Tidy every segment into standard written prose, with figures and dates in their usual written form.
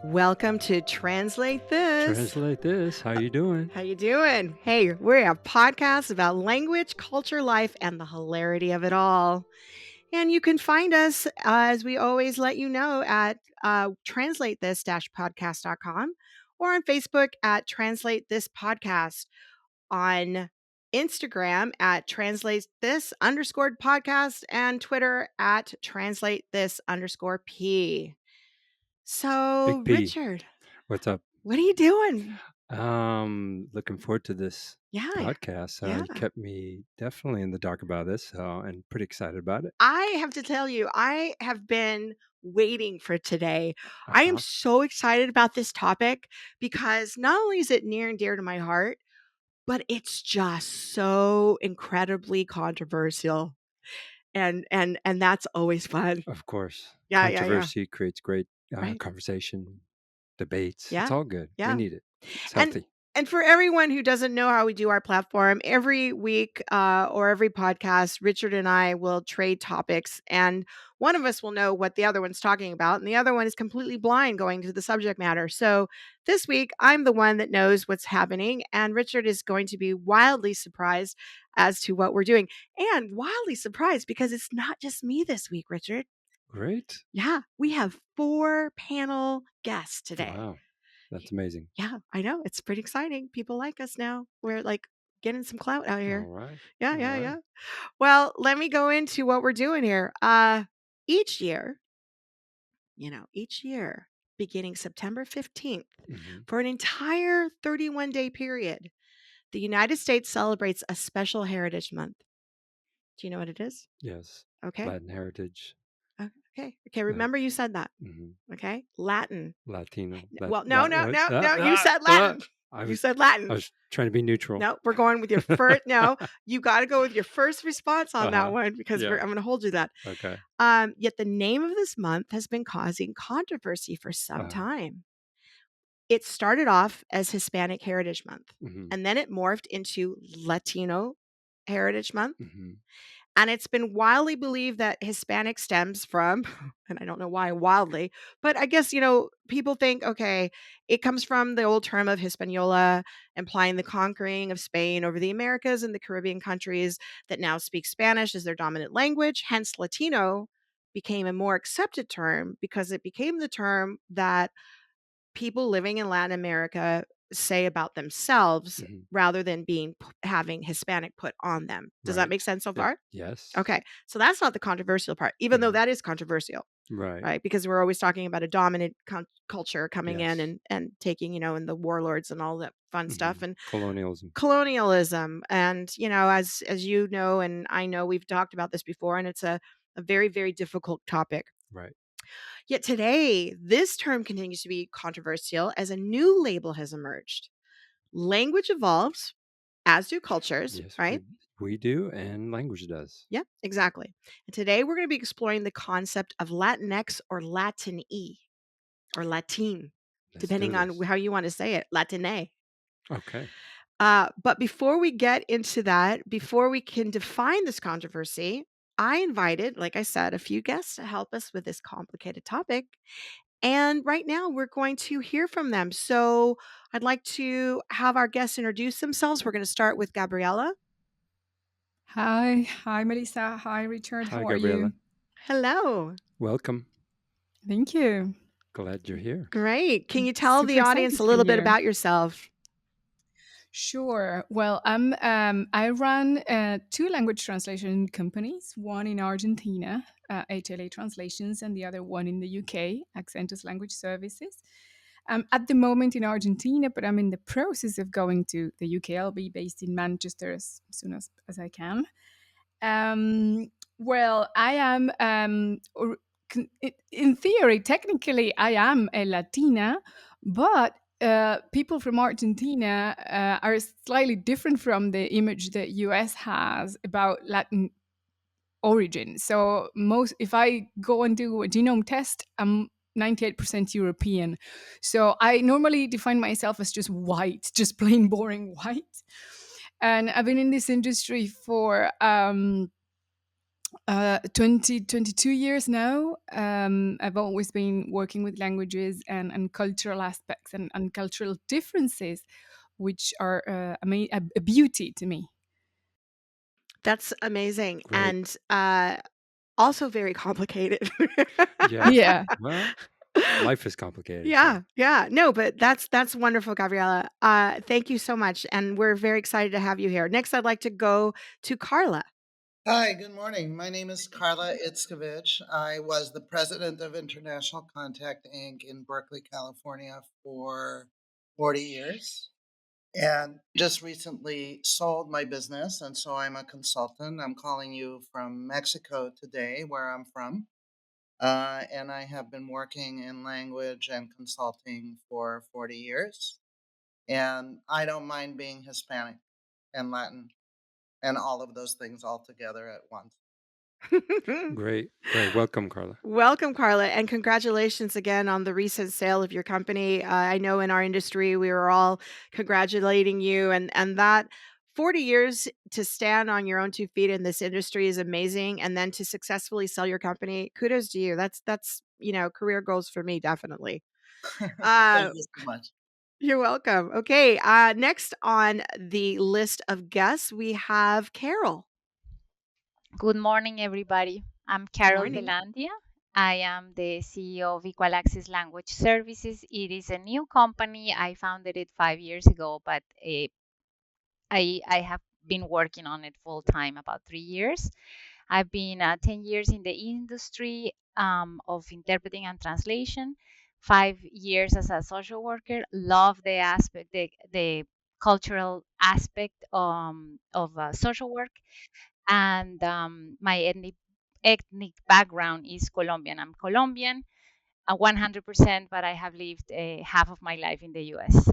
Welcome to Translate This. Translate this. How you doing? How you doing? Hey, we're a podcast about language, culture, life, and the hilarity of it all. And you can find us, as we always let you know, at translatethis's-podcast.com or on Facebook at Translate This Podcast, on Instagram at Translate This _podcast, and Twitter at Translate This _P. So, Big P. Richard, What's up? what are you doing? Looking forward to this Yeah, podcast. yeah. You kept me definitely in the dark about this, and pretty excited about it. I have to tell you, I have been waiting for today. I am Uh-huh. so excited about this topic because not only is it near and dear to my heart, but it's just so incredibly controversial. And that's always fun. Of course, Yeah. controversy creates great Right. conversation, debates. It's Yeah. all good. We Yeah. need it. It's And healthy. and for everyone who doesn't know how we do our platform, every week or every podcast, Richard and I will trade topics, and one of us will know what the other one's talking about, and the other one is completely blind going to the subject matter. So this week, I'm the one that knows what's happening, and Richard is going to be wildly surprised as to what we're doing, and wildly surprised because it's not just me this week, Richard. Great. Yeah, we have 4 panel guests today. Wow, that's amazing. Yeah, I know. It's pretty exciting. People like us now. We're like getting some clout out All here. right. Yeah, All yeah, right. yeah. Well, let me go into what we're doing here. Each year, each year, beginning September 15th, Mm-hmm. for an entire 31-day period, the United States celebrates a special Heritage Month. Do you know what it is? Yes. Okay. Latin heritage. Okay. Remember you said that. Mm-hmm. Okay. Latin. Latino. Well, no. You said uh, Latin. I You was said Latin. I was trying to be neutral. No, we're going with your first. No, you got to go with your first response on that Uh-huh. one because Yeah. I'm going to hold you that. Okay. Yet the name of this month has been causing controversy for some Uh-huh. time. It started off as Hispanic Heritage Month, Mm-hmm. and then it morphed into Latino Heritage Month. Mm-hmm. And it's been widely believed that Hispanic stems from, and I don't know why wildly, but I guess, people think, okay, it comes from the old term of Hispaniola, implying the conquering of Spain over the Americas and the Caribbean countries that now speak Spanish as their dominant language. Hence, Latino became a more accepted term because it became the term that people living in Latin America say about themselves Mm-hmm. rather than having Hispanic put on them. Does that Right. make sense so far? Yes. Okay. So that's not the controversial part, even though Mhm. that is controversial, Right. right? Because we're always talking about a dominant culture coming in Yes. and taking, and the warlords and all that fun stuff Mm-hmm. and Colonialism. colonialism. And, as you know, and I know we've talked about this before, and it's a very, very difficult topic. Right. Yet today, this term continues to be controversial as a new label has emerged. Language evolves, as do cultures, Yes, right? we do, and language does. Yeah, exactly. And today we're going to be exploring the concept of Latinx or Latin-y or Latin, Let's do depending on this. how you want to say it, Latine. Okay. But before we get into that, before we can define this controversy, I invited, like I said, a few guests to help us with this complicated topic. And right now we're going to hear from them. So I'd like to have our guests introduce themselves. We're going to start with Gabriella. Hi, Melissa. Hi, Richard. Hi, How are Gabriella. you? Hello. Welcome. Thank you. Glad you're here. Great. Can you tell Super the audience excited a to be little bit here. about yourself? Sure. Well, I run 2 language translation companies, one in Argentina, HLA Translations, and the other one in the UK, Accentus Language Services. At the moment in Argentina, but I'm in the process of going to the UK. I'll be based in Manchester as soon as I can. Well, I am, in theory, technically, I am a Latina, but people from Argentina are slightly different from the image that US has about Latin origin. So if I go and do a genome test, I'm 98% European. So I normally define myself as just white, just plain boring white. And I've been in this industry for 22 years now. I've always been working with languages and cultural aspects and cultural differences, which are a beauty to me. That's amazing Great. and, also very complicated. Yeah. Yeah. Well, life is complicated, Yeah, so yeah. No, but that's wonderful, Gabriela. Thank you so much, and we're very excited to have you here. Next, I'd like to go to Carla. Hi, good morning. My name is Carla Itzkovich. I was the president of International Contact Inc. in Berkeley, California for 40 years and just recently sold my business. And so I'm a consultant. I'm calling you from Mexico today, where I'm from. And I have been working in language and consulting for 40 years. And I don't mind being Hispanic and Latin and all of those things all together at once. great, great. Welcome, Carla. Welcome, Carla, and congratulations again on the recent sale of your company. I know in our industry we were all congratulating you, and that 40 years to stand on your own 2 feet in this industry is amazing, and then to successfully sell your company, kudos to you. That's, career goals for me, definitely. Thank Uh, you so much. you're welcome. Okay, next on the list of guests, we have Carol. Good morning, everybody. I'm Carol Morning. Delandia. I am the CEO of Equal Access Language Services. It is a new company. I founded it 5 years ago, but I have been working on it full time about 3 years. I've been 10 years in the industry of interpreting and translation, 5 years as a social worker. Love the aspect, the cultural aspect of social work, and my ethnic background is Colombian. I'm Colombian, 100%, but I have lived half of my life in the U.S.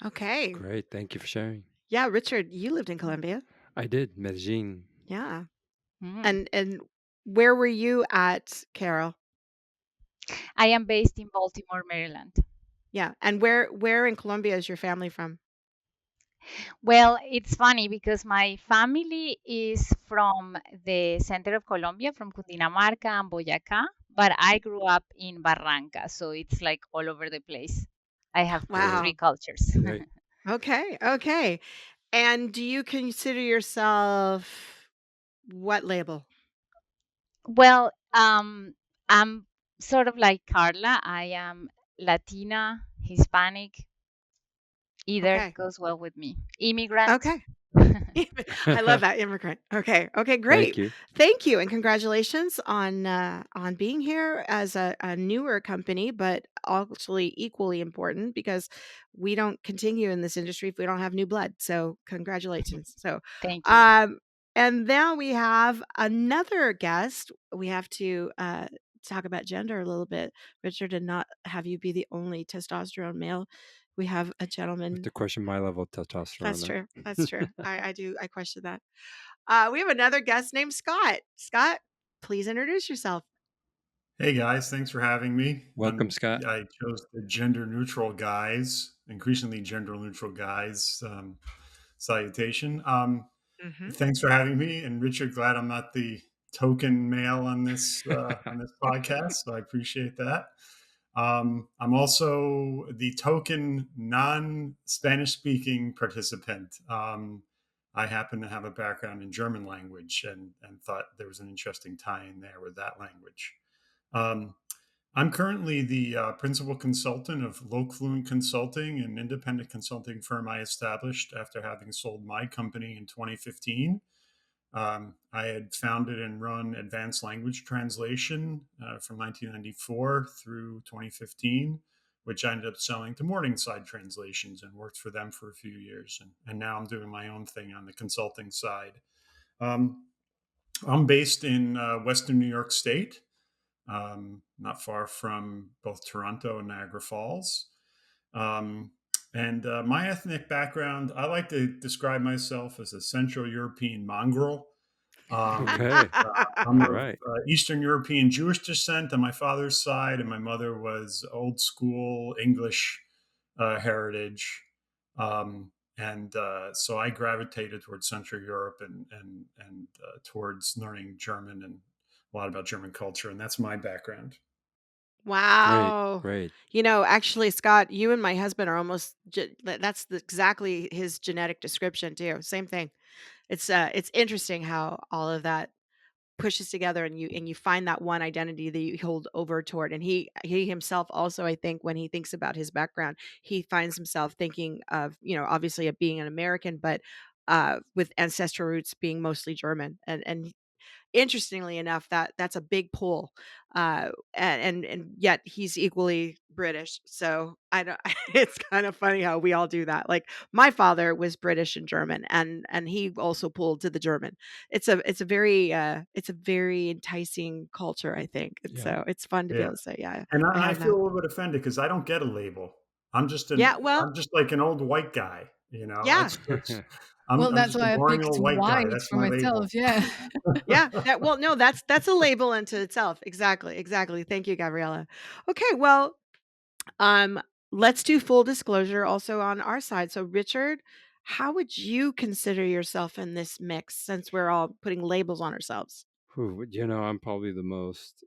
Okay. Great. Thank you for sharing. Yeah, Richard, you lived in Colombia. I did Medellin. Yeah. Mm. And where were you at, Carol? I am based in Baltimore, Maryland. Yeah, and where in Colombia is your family from? Well, it's funny because my family is from the center of Colombia, from Cundinamarca and Boyacá, but I grew up in Barranca, so it's like all over the place. I have Great, three Wow. cultures. great. Okay, okay. And do you consider yourself what label? Well, I'm sort of like Carla. I am Latina, Hispanic, either Okay. goes well with me. Immigrant. Okay. I love that immigrant. Okay. Okay, Thank great. you. Thank you and congratulations on being here as a newer company, but actually equally important because we don't continue in this industry if we don't have new blood. So congratulations. So Thank you. um and now we have another guest. We have to talk about gender a little bit, Richard, and not have you be the only testosterone male. We have a I have gentleman. to question my level of That's testosterone true. That's true. then. I question that. We have another guest named Scott. Scott, please introduce yourself. Hey guys, thanks for having me. Welcome, Scott. I chose the gender neutral guys, increasingly gender neutral guys salutation. Mhm. Thanks for having me, and Richard. Glad I'm not the token male on this podcast, so I appreciate that. I'm also the token non Spanish speaking participant. I happen to have a background in German language and thought there was an interesting tie in there with that language. Um, I'm currently the principal consultant of Lokefluent Consulting, an independent consulting firm I established after having sold my company in 2015. I had founded and run advanced language translation from 1994 through 2015, which I ended up selling to Morningside Translations and worked for them for a few years. And now I'm doing my own thing on the consulting side. Um, I'm based in Western New York State, not far from both Toronto and Niagara Falls. Um, and my ethnic background, I like to describe myself as a Central European mongrel. Um, Okay. I'm All of right. Eastern European Jewish descent on my father's side, and my mother was old school English heritage. And so I gravitated towards Central Europe and towards learning German and a lot about German culture, and that's my background. Great, Wow. great. Actually, Scott, you and my husband are almost exactly his genetic description too. Same thing. It's interesting how all of that pushes together and you find that one identity that you hold over toward. And he himself also, I think, when he thinks about his background, he finds himself thinking of, obviously of being an American, but with ancestral roots being mostly German. And interestingly enough, that's a big pull, and yet he's equally British. So I don't. It's kind of funny how we all do that. Like my father was British and German, and he also pulled to the German. It's a very enticing culture, I think, and Yeah. so it's fun to be Yeah. able to say, yeah, And I I have feel that. a little bit offended because I don't get a label. I'm just an Yeah, well, I'm just like an old white guy, you know? yeah, It's Well, I'm that's just a why I boring picked old white guy. white That's for my label. myself. Yeah. yeah. No, that's a label unto itself. Exactly, exactly. Thank you, Gabriella. Okay, well, Um, let's do full disclosure also on our side. So, Richard, how would you consider yourself in this mix since we're all putting labels on ourselves? I'm probably the most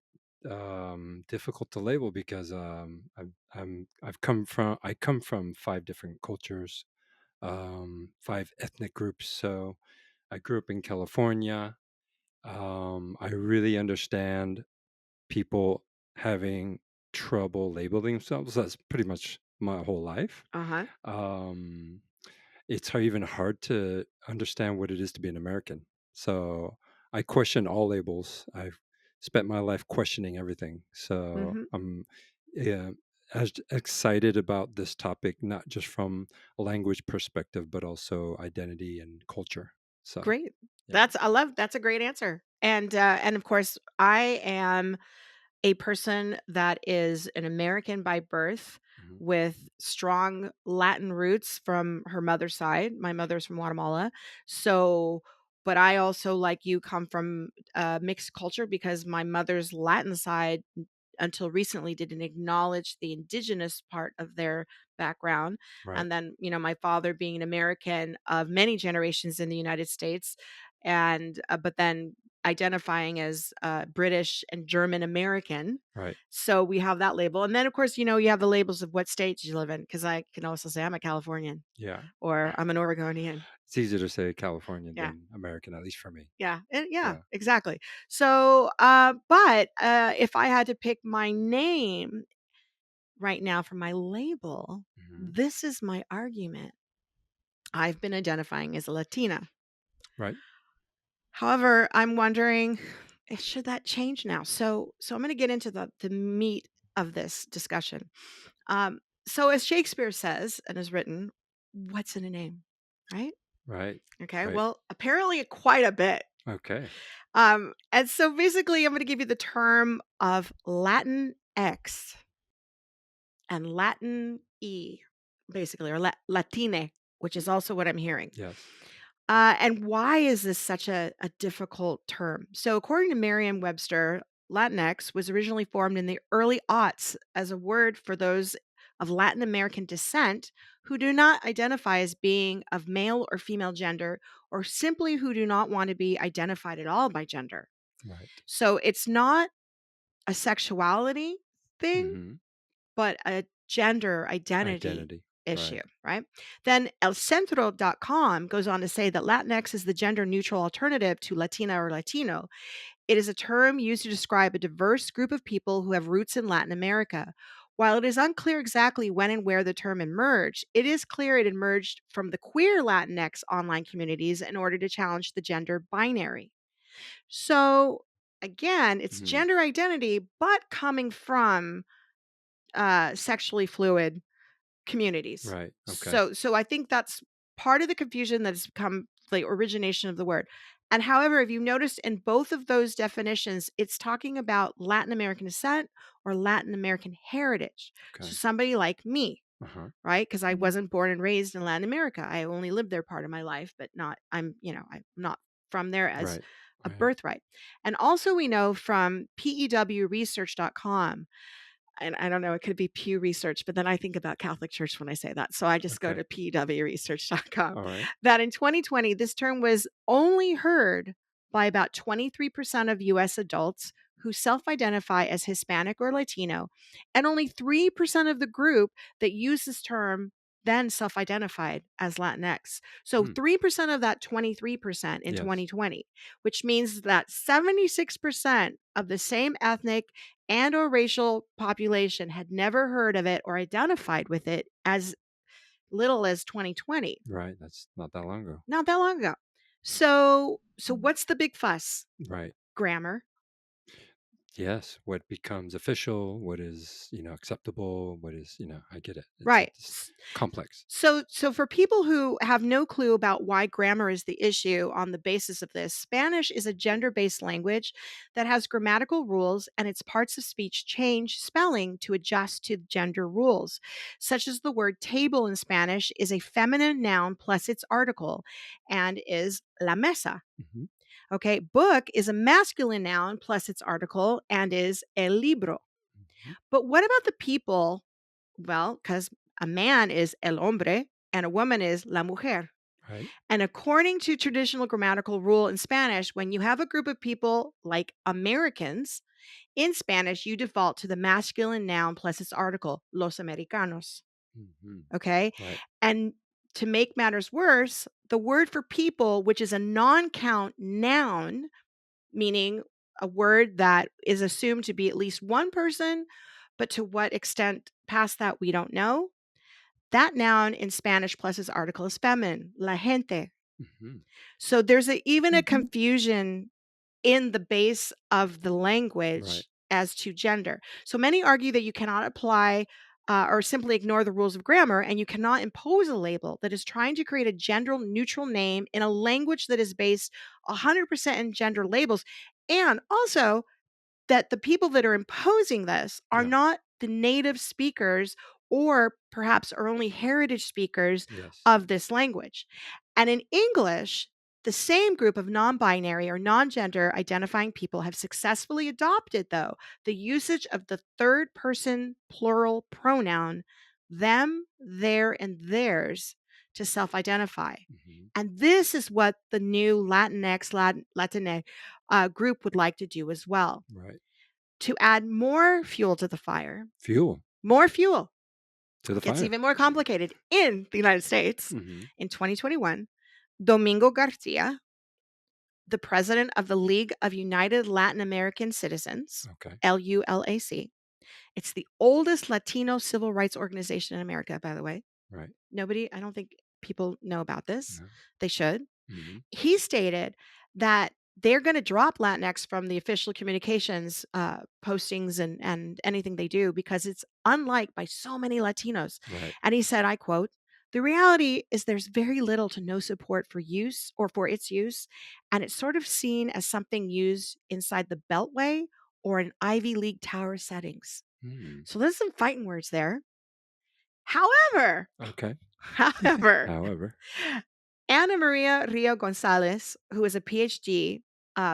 difficult to label because I come from five different cultures, five ethnic groups. So I grew up in California. I really understand people having trouble labeling themselves. That's pretty much my whole life. Uh huh. Um, it's even hard to understand what it is to be an American. So I question all labels. I've spent my life questioning everything. So Hmm. I'm yeah, as excited about this topic, not just from a language perspective, but also identity and culture. So Great. yeah. That's a great answer. And of course, I am a person that is an American by birth Mhm. with strong Latin roots from her mother's side. My mother's from Guatemala. So, but I also, like you, come from mixed culture because my mother's Latin side, until recently, didn't acknowledge the indigenous part of their background. Right. And then, my father being an American of many generations in the United States, and but then identifying as British and German American. Right. So we have that label. And then, of course, you have the labels of what state you live in, because I can also say I'm a Californian Yeah. or I'm an Oregonian. It's easier to say Californian Yeah. than American, at least for me. Yeah. Yeah, Yeah. exactly. So, but if I had to pick my name right now for my label, Hmm. this is my argument. I've been identifying as a Latina. Right. However, I'm wondering, should that change now? So I'm going to get into the meat of this discussion. Um, so as Shakespeare says and has written, what's in a name, right? Right. Okay. Right. Well, apparently quite a bit. Okay. And so basically, I'm going to give you the term of Latin X and Latin E, basically, or Latine, which is also what I'm hearing. Yes. And why is this such a difficult term? So, according to Merriam Webster, Latinx was originally formed in the early aughts as a word for those of Latin American descent who do not identify as being of male or female gender, or simply who do not want to be identified at all by gender. Right. So, it's not a sexuality thing, Hmm. but a gender identity Identity. issue, Right. right? Then elcentro.com goes on to say that Latinx is the gender neutral alternative to Latina or Latino. It is a term used to describe a diverse group of people who have roots in Latin America. While it is unclear exactly when and where the term emerged, it is clear it emerged from the queer Latinx online communities in order to challenge the gender binary. So, again, it's Hmm. gender identity, but coming from sexually fluid communities. Right. Okay. So I think that's part of the confusion that has come the origination of the word. And however, if you notice in both of those definitions, it's talking about Latin American descent or Latin American heritage. So Okay. somebody like me, Uh-huh. right? Because I Mhm. wasn't born and raised in Latin America. I only lived there part of my life, but I'm not from there as Right. a Right. birthright. And also we know from pewresearch.com and I don't know, it could be Pew Research, but then I think about Catholic Church when I say that. So I just go Okay. to pwresearch.com. All right. That in 2020, this term was only heard by about 23% of US adults who self identify as Hispanic or Latino, and only 3% of the group that use this term then self identified as Latinx. So Hmm. 3% of that 23% in Yes. 2020, which means that 76% of the same ethnic and or racial population had never heard of it or identified with it as little as 2020. Right. That's not that long ago. Not that long ago. So what's the big fuss? Right. Grammar. Yes. What becomes official? What is acceptable? What is I get it. Right. It's complex. So for people who have no clue about why grammar is the issue on the basis of this, Spanish is a gender-based language that has grammatical rules, and its parts of speech change spelling to adjust to gender rules, such as the word table in Spanish is a feminine noun plus its article and is la mesa. Hmm. Okay, book is a masculine noun plus its article and is el libro. Hmm. But what about the people? Well, because a man is el hombre and a woman is la mujer. Right. And according to traditional grammatical rule in Spanish, when you have a group of people like Americans, in Spanish, you default to the masculine noun plus its article, los americanos. Hmm. Okay. Right. And to make matters worse, the word for people, which is a non count noun, meaning a word that is assumed to be at least one person, but to what extent past that we don't know. That noun in Spanish plus its article is feminine, la gente. Hmm. So there's even a Mhm. confusion in the base of the language Right. as to gender. So many argue that you cannot apply or simply ignore the rules of grammar, and you cannot impose a label that is trying to create a gender neutral name in a language that is based 100% in gender labels. And also, that the people that are imposing this are Yeah. not the native speakers or perhaps are only heritage speakers Yes. of this language. And in English, the same group of non binary or non gender identifying people have successfully adopted, though, the usage of the third person plural pronoun them, their, and theirs to self identify. Hmm. And this is what the new Latinx, Latine group would like to do as well, Right. to add more fuel to the fire. Fuel More fuel. to the Gets fire. even more complicated. In the United States, Hmm. in 2021, Domingo Garcia, the president of the League of United Latin American Citizens, Okay. LULAC, it's the oldest Latino civil rights organization in America, by the way. Right. I don't think people know about this. No. They should. Hmm. He stated that they're going to drop Latinx from the official communications postings and anything they do because it's unliked by so many Latinos. Right. And he said, I quote, "The reality is there's very little to no support for use or for its use, and it's sort of seen as something used inside the Beltway or in Ivy League tower settings." Mm. So there's some fighting words there. However, Okay. However, Ana Maria Rio Gonzalez, who is a PhD,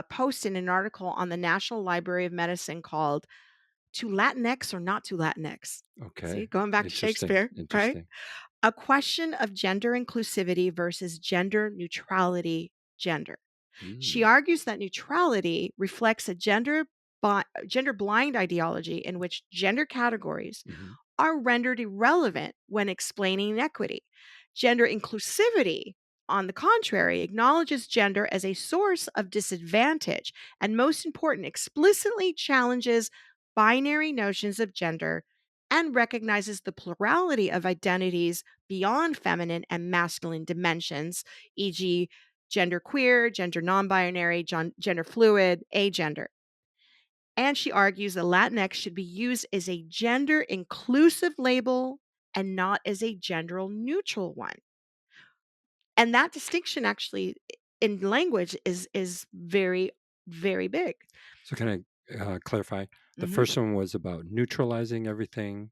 posted an article on the National Library of Medicine called "To Latinx or Not to Latinx." Okay. See, going back to Interesting. Shakespeare, right? Interesting. A question of gender inclusivity versus gender neutrality gender. She Mm. argues that neutrality reflects a gender blind ideology in which gender categories Hmm. are rendered irrelevant when explaining inequity. Gender inclusivity, on the contrary, acknowledges gender as a source of disadvantage and, most important, explicitly challenges binary notions of gender and recognizes the plurality of identities beyond feminine and masculine dimensions, e.g., gender queer, gender non binary, gender fluid, agender. And she argues that Latinx should be used as a gender inclusive label and not as a gender neutral one. And that distinction actually in language is very, very big. So can I clarify? The Mhm. first one was about neutralizing everything,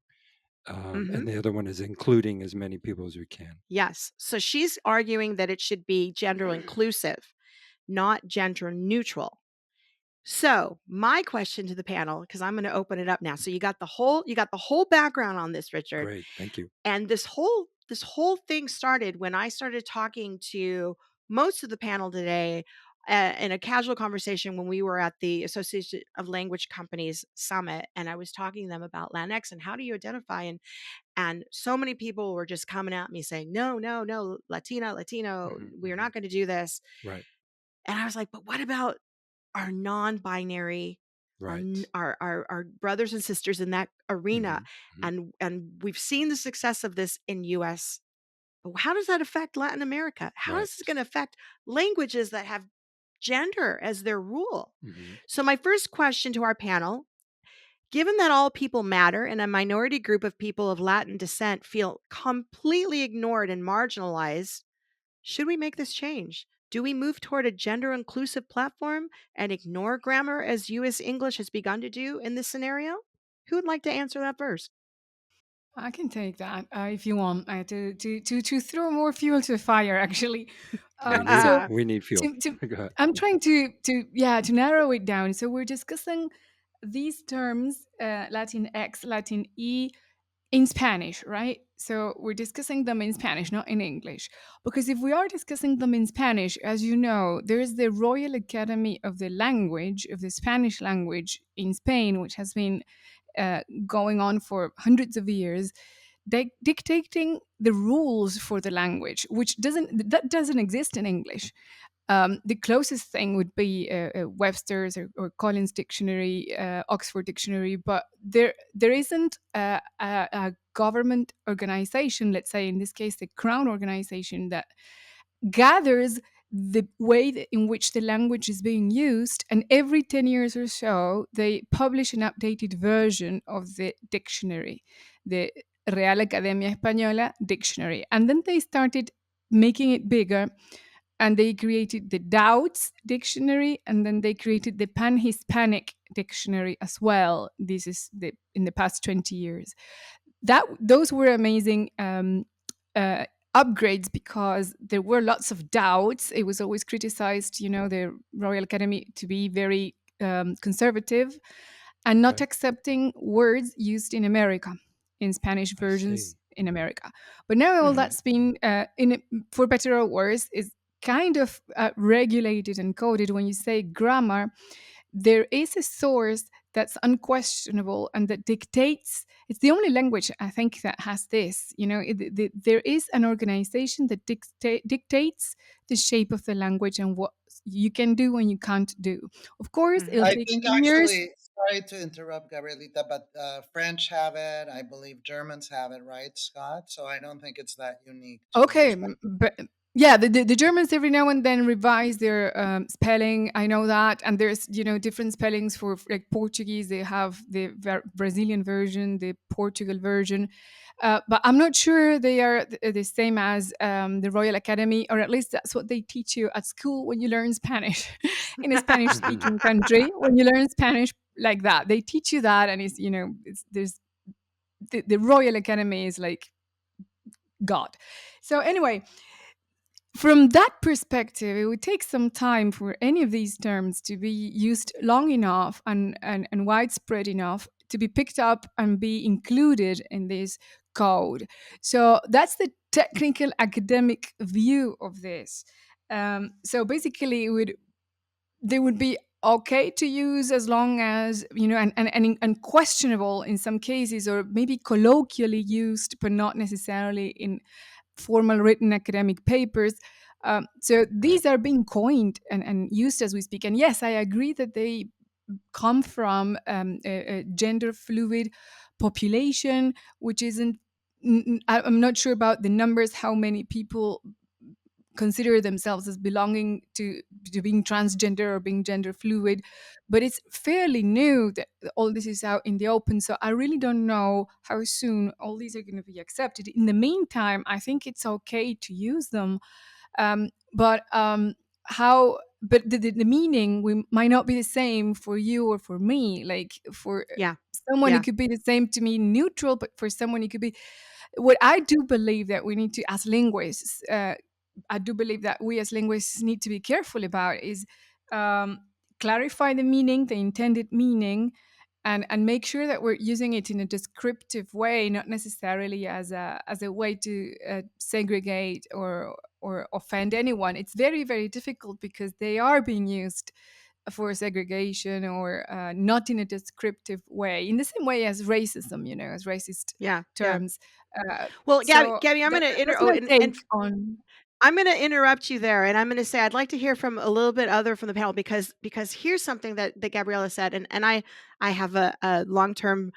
Mhm. and the other one is including as many people as we can. Yes. So she's arguing that it should be gender inclusive, not gender neutral. So, my question to the panel, because I'm going to open it up now. So you got the whole background on this, Richard. Great. Thank you. And this whole thing started when I started talking to most of the panel today in a casual conversation when we were at the Association of Language Companies Summit, and I was talking to them about Latinx and how do you identify, and so many people were just coming at me saying, "No, no, no, Latina, Latino, Hmm. we're Hmm. not going to do this." Right. And I was like, "But what about our non-binary, Right. our brothers and sisters in that arena?" Hmm. Hmm. And we've seen the success of this in US. But how does that affect Latin America? How Right. is this going to affect languages that have gender as their rule? Hmm. So my first question to our panel, given that all people matter and a minority group of people of Latin descent feel completely ignored and marginalized, should we make this change? Do we move toward a gender inclusive platform and ignore grammar as US English has begun to do in this scenario? Who would like to answer that first? I can take that if you want to throw more fuel to the fire. Actually, so We need fuel. to Go ahead. I'm trying to narrow it down. So we're discussing these terms, Latinx, Latin E, in Spanish, right? So we're discussing them in Spanish, not in English. Because if we are discussing them in Spanish, as you know, there is the Royal Academy of the Language, of the Spanish language in Spain, which has been going on for hundreds of years, dictating the rules for the language, which doesn't exist in English. The closest thing would be Webster's or Collins Dictionary, Oxford Dictionary, but there isn't a government organization, let's say in this case the Crown organization, that gathers the way in which the language is being used, and every 10 years or so they publish an updated version of the dictionary, the Real Academia Española dictionary. And then they started making it bigger, and they created the Doubts dictionary, and then they created the Pan-Hispanic dictionary as well. This is in the past 20 years. Those were amazing uh, upgrades, because there were lots of doubts. It was always criticized, the Royal Academy, to be very conservative and not Okay. accepting words used in America, in Spanish I versions see. in America. But now all Mhm. that's been, for better or worse, is kind of regulated and coded. When you say grammar, there is a source that's unquestionable and that dictates. It's the only language, I think, that has this. There is an organization that dictates the shape of the language and what you can do and you can't do. Of course, Mhm. it'll I take think years. actually, sorry to interrupt, Gabrielita, but French have it. I believe Germans have it, right, Scott? So I don't think it's that unique to Okay, Spain. but yeah, the Germans every now and then revise their spelling. I know that, and there's different spellings for like Portuguese. They have the Brazilian version, the Portugal version, but I'm not sure they are the same as the Royal Academy, or at least that's what they teach you at school when you learn Spanish in a Spanish-speaking country. When you learn Spanish like that, they teach you that, and there's the Royal Academy is like God. So anyway, from that perspective, it would take some time for any of these terms to be used long enough and widespread enough to be picked up and be included in this code. So that's the technical academic view of this. So basically, they would be okay to use as long as and questionable in some cases, or maybe colloquially used but not necessarily in formal written academic papers. So Right. these are being coined and used as we speak. And yes, I agree that they come from a gender fluid population, which isn't. I'm not sure about the numbers, how many people consider themselves as belonging to being transgender or being gender fluid, but it's fairly new that all this is out in the open. So I really don't know how soon all these are going to be accepted. In the meantime, I think it's okay to use them, but how but the meaning might not be the same for you or for me. Like for Yeah. someone it Yeah. could be the same, to me neutral, but for someone it could be. What I do believe that we need to, as linguists, I do believe that we as linguists need to be careful about is um, clarify the meaning, the intended meaning, and make sure that we're using it in a descriptive way, not necessarily as a way to segregate or offend anyone. It's very, very difficult because they are being used for segregation or not in a descriptive way, in the same way as racism, as racist Yeah, yeah. terms. Well, So Gabby, I'm gonna that's oh, my take on. I'm going to interrupt you there, and I'm going to say I'd like to hear from a little bit other from the panel because here's something that Gabriela said, and I have a long term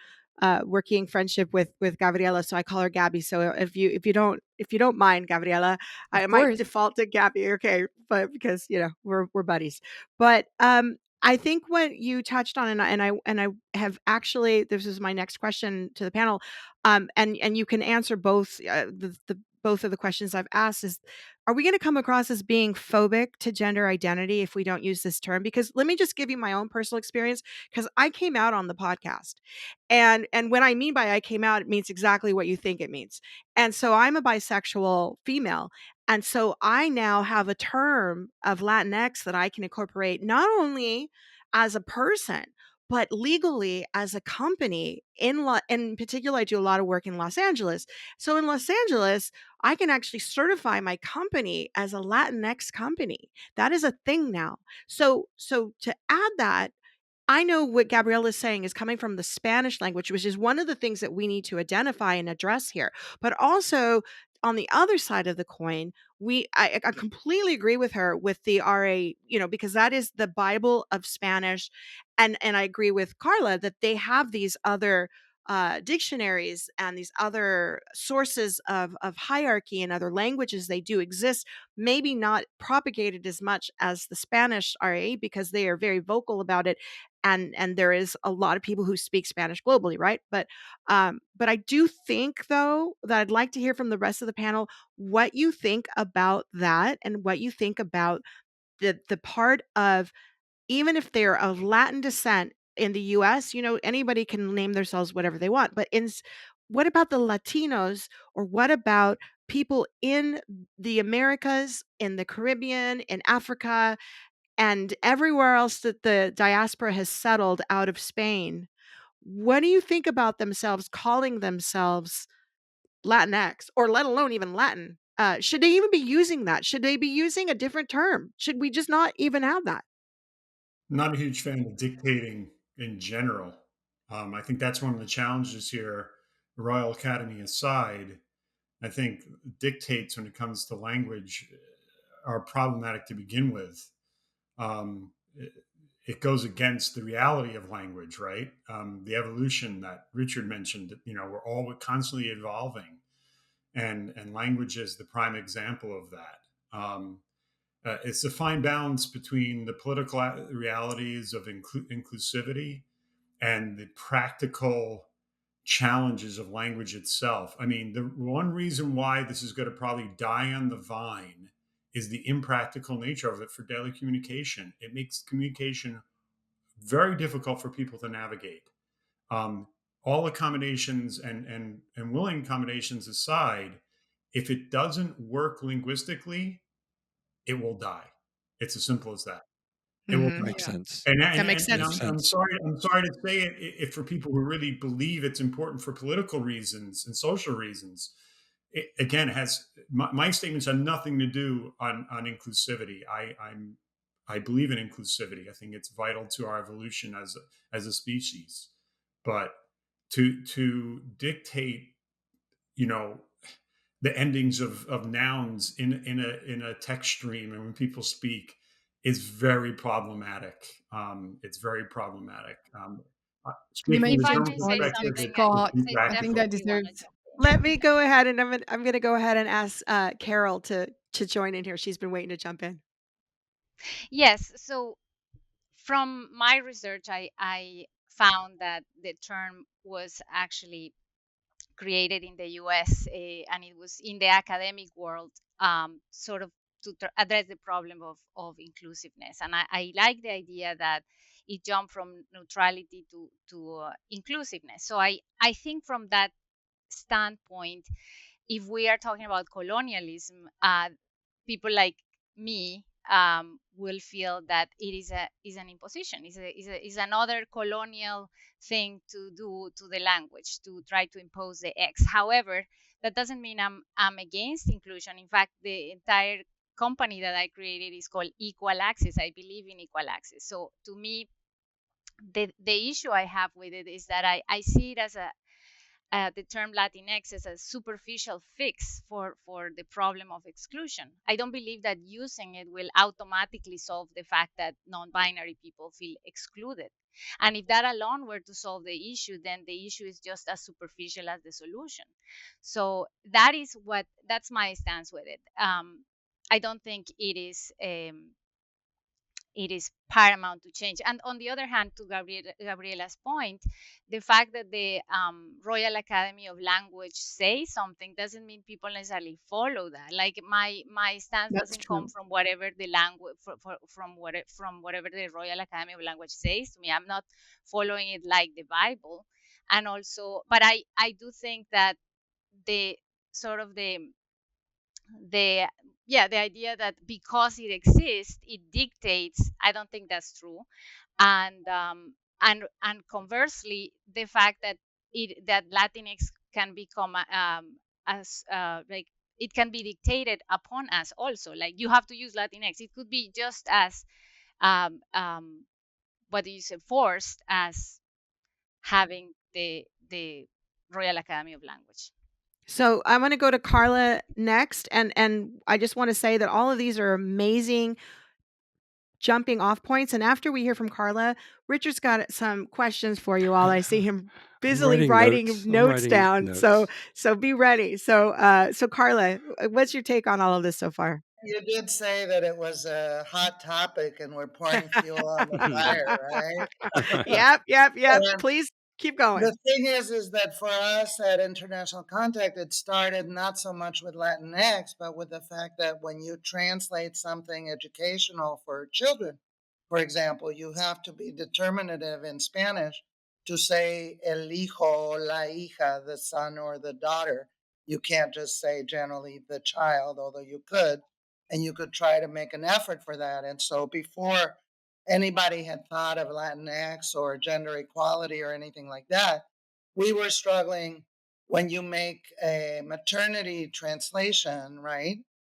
working friendship with Gabriela, so I call her Gabby. So if you don't mind, Gabriela, I Of might course. default to Gabby, okay? But because we're buddies, but I think what you touched on, and I have actually, this is my next question to the panel, and you can answer both the both of the questions I've asked is, are we going to come across as being phobic to gender identity if we don't use this term? Because let me just give you my own personal experience, because I came out on the podcast. And when I mean by I came out, it means exactly what you think it means. And so I'm a bisexual female. And so I now have a term of Latinx that I can incorporate not only as a person, but legally as a company in particular. I do a lot of work in Los Angeles. So in Los Angeles, I can actually certify my company as a Latinx company. That is a thing now. So to add that, I know what Gabrielle is saying is coming from the Spanish language, which is one of the things that we need to identify and address here. But also on the other side of the coin, I completely agree with her with the RA, because that is the Bible of Spanish. And I agree with Carla that they have these other dictionaries and these other sources of hierarchy and other languages. They do exist, maybe not propagated as much as the Spanish RA because they are very vocal about it, and there is a lot of people who speak Spanish globally, right? But I do think, though, that I'd like to hear from the rest of the panel what you think about that and what you think about the part of, even if they're of Latin descent in the US, anybody can name themselves whatever they want. But what about the Latinos, or what about people in the Americas, in the Caribbean, in Africa, and everywhere else that the diaspora has settled out of Spain? What do you think about themselves calling themselves Latinx, or let alone even Latin? Should they even be using that? Should they be using a different term? Should we just not even have that? Not a huge fan of dictating in general. I think that's one of the challenges here. Royal Academy aside, I think dictates when it comes to language are problematic to begin with. It goes against the reality of language, right? The evolution that Richard mentioned, we're all constantly evolving, and language is the prime example of that. It's a fine balance between the political realities of inclusivity and the practical challenges of language itself. I mean, the one reason why this is going to probably die on the vine is the impractical nature of it for daily communication. It makes communication very difficult for people to navigate. Um, all accommodations and willing accommodations aside, if it doesn't work linguistically, it will die. It's as simple as that. It will Mhm. die. Makes sense. That makes And Makes sense. I'm sense. sorry. I'm sorry to say it. If for people who really believe it's important for political reasons and social reasons, it, again, has my statements have nothing to do on inclusivity. I believe in inclusivity. I think it's vital to our evolution as a species. But to dictate, you know, the endings of nouns in a text stream and when people speak is very problematic. It's very problematic. Do you Speaking mind in If if the I I terms may say respond to perspective, something, Scott? it's I I think that impractical. definitely want to deserves. jump in. Let me go ahead, and I'm gonna go ahead and ask Carol to join in here. She's been waiting to jump in. Yes, so from my research, I found that the term was actually created in the US, and it was in the academic world, sort of to address the problem of inclusiveness. And I like the idea that it jumped from neutrality to inclusiveness. So I think from that standpoint, if we are talking about colonialism, people like me will feel that it is an imposition, is another colonial thing to do to the language, to try to impose the X. However, that doesn't mean I'm against inclusion. In fact, the entire company that I created is called Equal Access. I believe in equal access. So to me, the issue I have with it is that I see it as the term Latinx as a superficial fix for the problem of exclusion. I don't believe that using it will automatically solve the fact that non-binary people feel excluded. And if that alone were to solve the issue, then the issue is just as superficial as the solution. So that's my stance with it. I don't think it is paramount to change. And on the other hand, to Gabriela's point, the fact that the Royal Academy of Language says something doesn't mean people necessarily follow that. Like my stance That's doesn't come true. from whatever the language from whatever the Royal Academy of Language says to me. I'm not following it like the Bible. And also, but I do think that the sort of the the idea that because it exists it dictates, I don't think that's true. And conversely, the fact that Latinx can become as like it can be dictated upon us also, like you have to use Latinx. It could be just as um, um, what do you say, forced as having the Royal Academy of Language. So I want to go to Carla next, and I just want to say that all of these are amazing jumping off points. And after we hear from Carla, Richard's got some questions for you all. I see him I'm busily writing writing notes. I'm notes writing down. So notes. be ready. So Carla, what's your take on all of this so far? You did say that it was a hot topic and we're pouring fuel on the fire, right? Yep. And Please keep the going. thing is that for us at International Contact, it started not so much with Latinx, but with the fact that when you translate something educational for children, for example, you have to be determinative in Spanish to say el hijo o la hija, the son or the daughter. You can't just say generally the child, although you could, and you could try to make an effort for that. And so before anybody had thought of Latinx or gender equality or anything like that, we were struggling when you make a maternity translation, right?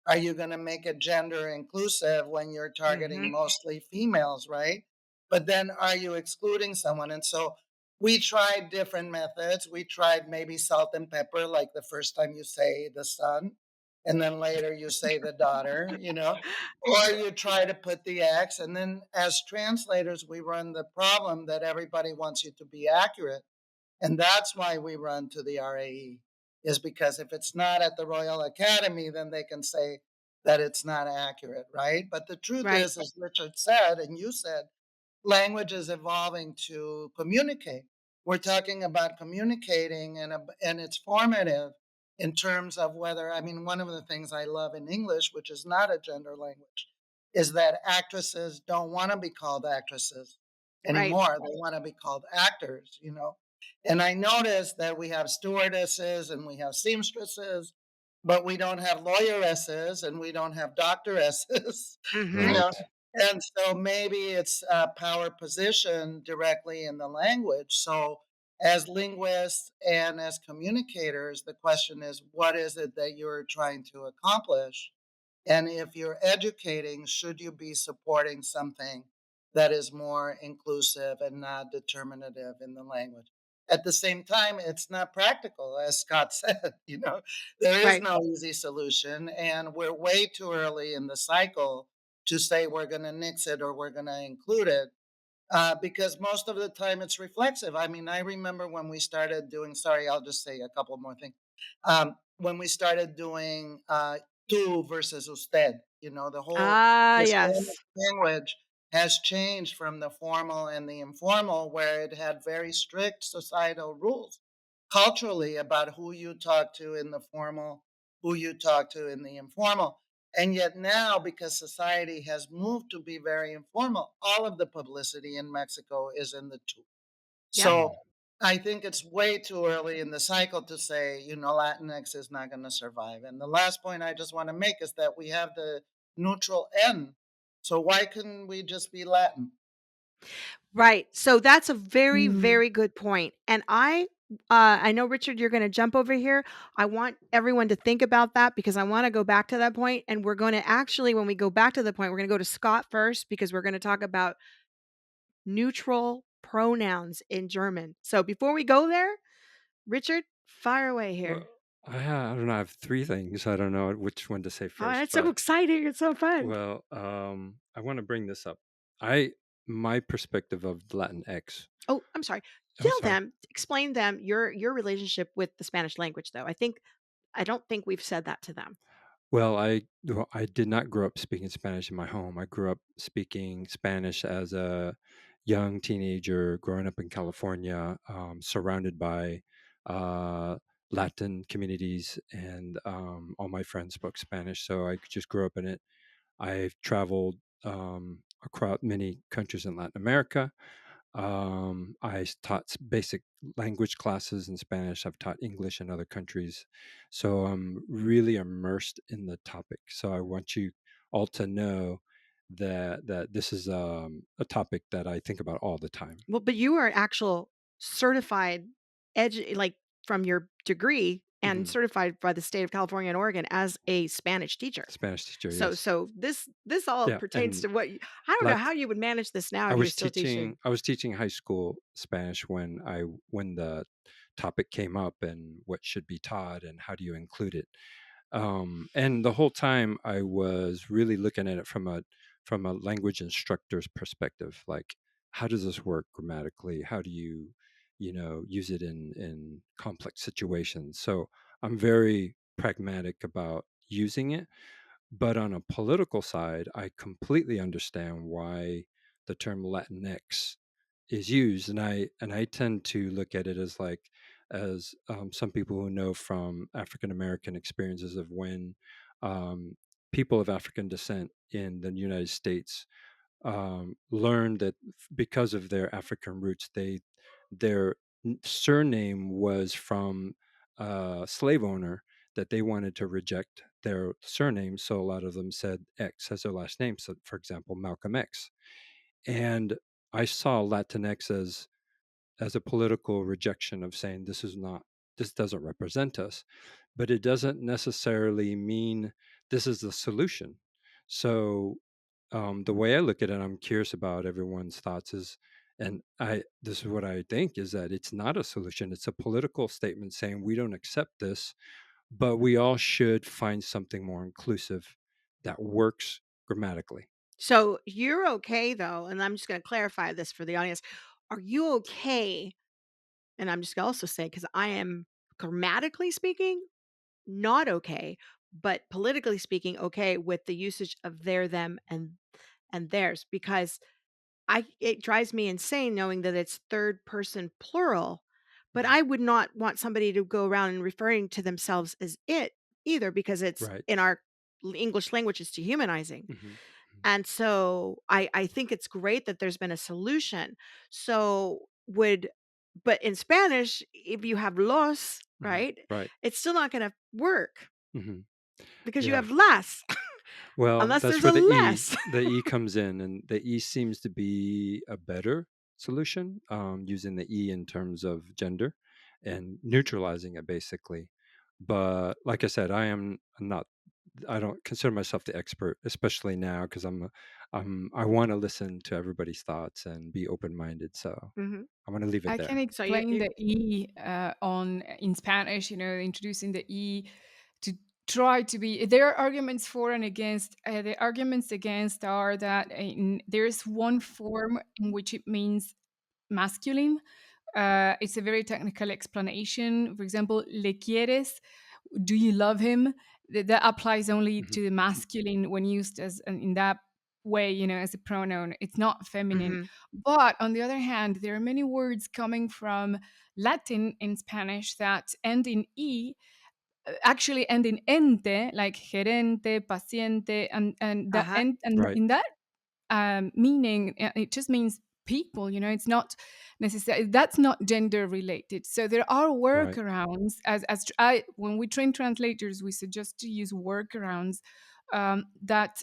Are you going to make it gender inclusive when you're Hmm. targeting mostly females, right? But then are you excluding someone? And so we tried different methods. We tried maybe salt and pepper, like the first time you say the son, and then later you say the daughter, or you try to put the X. And then as translators, we run the problem that everybody wants you to be accurate. And that's why we run to the RAE, is because if it's not at the Royal Academy, then they can say that it's not accurate, right? But the truth Right. is, as Richard said, and you said, language is evolving to communicate. We're talking about communicating, and it's formative in terms of whether, I mean, one of the things I love in English, which is not a gender language, is that actresses don't want to be called actresses Right. anymore. They want to be called actors. And I noticed that we have stewardesses and we have seamstresses, but we don't have lawyeresses and we don't have doctoresses, you Hmm. know. Right. And so maybe it's a power position directly in the language. So, as linguists and as communicators, the question is, what is it that you're trying to accomplish? And if you're educating, should you be supporting something that is more inclusive and not determinative in the language? At the same time, it's not practical, as Scott said. There is Right. no easy solution, and we're way too early in the cycle to say we're going to nix it or we're going to include it, because most of the time it's reflexive. I mean, I remember when we started doing, sorry, I'll just say a couple more things. When we started doing tú versus usted, the whole Ah, Hispanic yes. language has changed from the formal and the informal, where it had very strict societal rules culturally about who you talk to in the formal, who you talk to in the informal. And yet now, because society has moved to be very informal, all of the publicity in Mexico is in the tú. Yep. So I think it's way too early in the cycle to say, Latinx is not going to survive. And the last point I just want to make is that we have the neutral N So why couldn't we just be Latin? Right. So that's a very, Mm. very good point. And I know Richard, you're going to jump over here. I want everyone to think about that because I want to go back to that point. And we're going to actually, when we go back to the point, we're going to go to Scott first because we're going to talk about neutral pronouns in German. So before we go there, Richard, fire away Well, here. I don't know. I have three things. I don't know which one to say Oh, first, that's so but exciting. It's so fun. well, I want to bring this up. I my perspective of Latinx. Oh, I'm sorry. Oh, Tell sorry. them, explain them your relationship with the Spanish language though. I don't think we've said that to them. Well, I did not grow up speaking Spanish in my home. I grew up speaking Spanish as a young teenager, growing up in California, surrounded by uh, Latin communities, and all my friends spoke Spanish. So I just grew up in it. I've traveled across many countries in Latin America. I taught basic language classes in Spanish. I've taught English in other countries. So I'm really immersed in the topic. So I want you all to know that this is a topic that I think about all the time. Well, but you are an actual certified like from your degree and Hmm. certified by the state of California and Oregon as a Spanish teacher. Spanish teacher, So yes. so this all Yeah, pertains and to I don't know Lat- how you would manage this now I if you're was still teaching. teaching high school Spanish when the topic came up and what should be taught and how do you include it. And the whole time I was really looking at it from a language instructor's perspective, like how does this work grammatically? How do you use it in complex situations? So I'm very pragmatic about using it, but on a political side, I completely understand why the term Latinx is used, and I tend to look at it as like as some people who know from African American experiences of when um, people of African descent in the United States learned that because of their African roots, their surname was from a slave owner that they wanted to reject their surname. So a lot of them said X as their last name. So, for example, Malcolm X. And I saw Latinx as a political rejection of saying this doesn't represent us, but it doesn't necessarily mean this is the solution. So the way I look at it, I'm curious about everyone's thoughts is, and this is what I think is that it's not a solution. It's a political statement saying we don't accept this, but we all should find something more inclusive that works grammatically. So you're okay though, and I'm just going to clarify this for the audience. Are you okay? And I'm just going to also say because I am grammatically speaking not okay, but politically speaking okay with the usage of their, them, and theirs because I it drives me insane knowing that it's third person plural, but Mhm. I would not want somebody to go around and referring to themselves as it either because it's Right. in our English language it's dehumanizing. Hmm. And so I think it's great that there's been a solution. So would but in Spanish, if you have los, Hmm. right, Right. it's still not going to work Hmm. because you Yeah. have las Well, unless that's there's where a the less. E comes in, and the E seems to be a better solution, using the E in terms of gender and neutralizing it basically. But like I said, I'm not. I don't consider myself the expert, especially now because I want to listen to everybody's thoughts and be open minded. So Mhm. I'm going to leave it I can there. So explain you the E on in Spanish. Introducing the E to try to be. There are arguments for and against. The arguments against are that there's one form in which it means masculine. It's a very technical explanation. For example, le quieres, do you love him? That applies only Hmm. to the masculine when used as in that way, as a pronoun. It's not feminine. Mhm. But on the other hand, there are many words coming from Latin in Spanish that end in E, actually end in ente, like gerente, paciente, and that Uh-huh. end and Right. in that meaning it just means people. It's not necessarily, that's not gender related. So there are Right. workarounds. When we train translators, we suggest to use workarounds that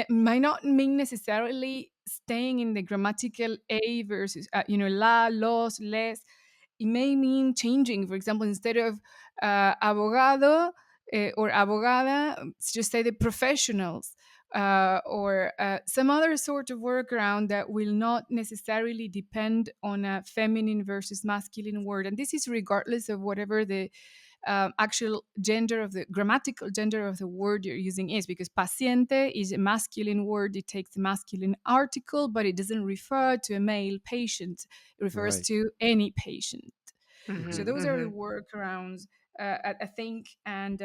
might not mean necessarily staying in the grammatical a versus la, los, les. It may mean changing. For example, instead of abogado or abogada, just say the professionals. Or some other sort of workaround that will not necessarily depend on a feminine versus masculine word. And this is regardless of whatever the actual gender of the grammatical gender of the word you're using is, because paciente is a masculine word. It takes a masculine article, but it doesn't refer to a male patient. It refers Right. to any patient. So Mhm, those are the mhm. workarounds, I think. And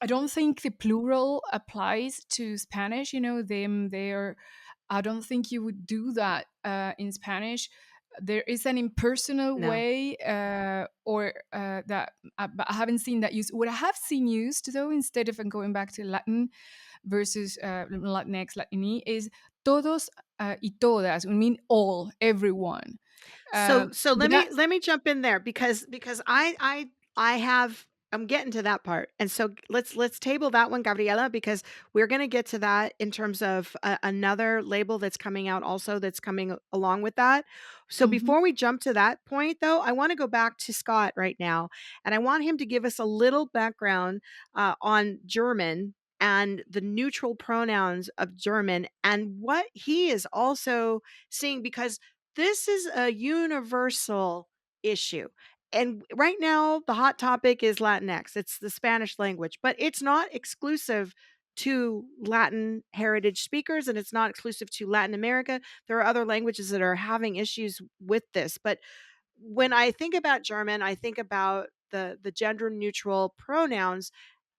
I don't think the plural applies to Spanish. Them, they're. I don't think you would do that in Spanish. There is an impersonal No. way, or that but I haven't seen that used. What I have seen used, though, instead of going back to Latin versus Latinx, Latini, is todos y todas. I mean all, everyone. So But that's let me jump in there because I have I'm getting to that part. And so let's table that one, Gabriela, because we're going to get to that in terms of another label that's coming out also that's coming along with that. So mhm. before we jump to that point though, I want to go back to Scott right now and I want him to give us a little background on German and the neutral pronouns of German and what he is also seeing because this is a universal issue. And right now, the hot topic is Latinx. It's the Spanish language, but it's not exclusive to Latin heritage speakers and it's not exclusive to Latin America. There are other languages that are having issues with this. But when I think about German, I think about the gender neutral pronouns,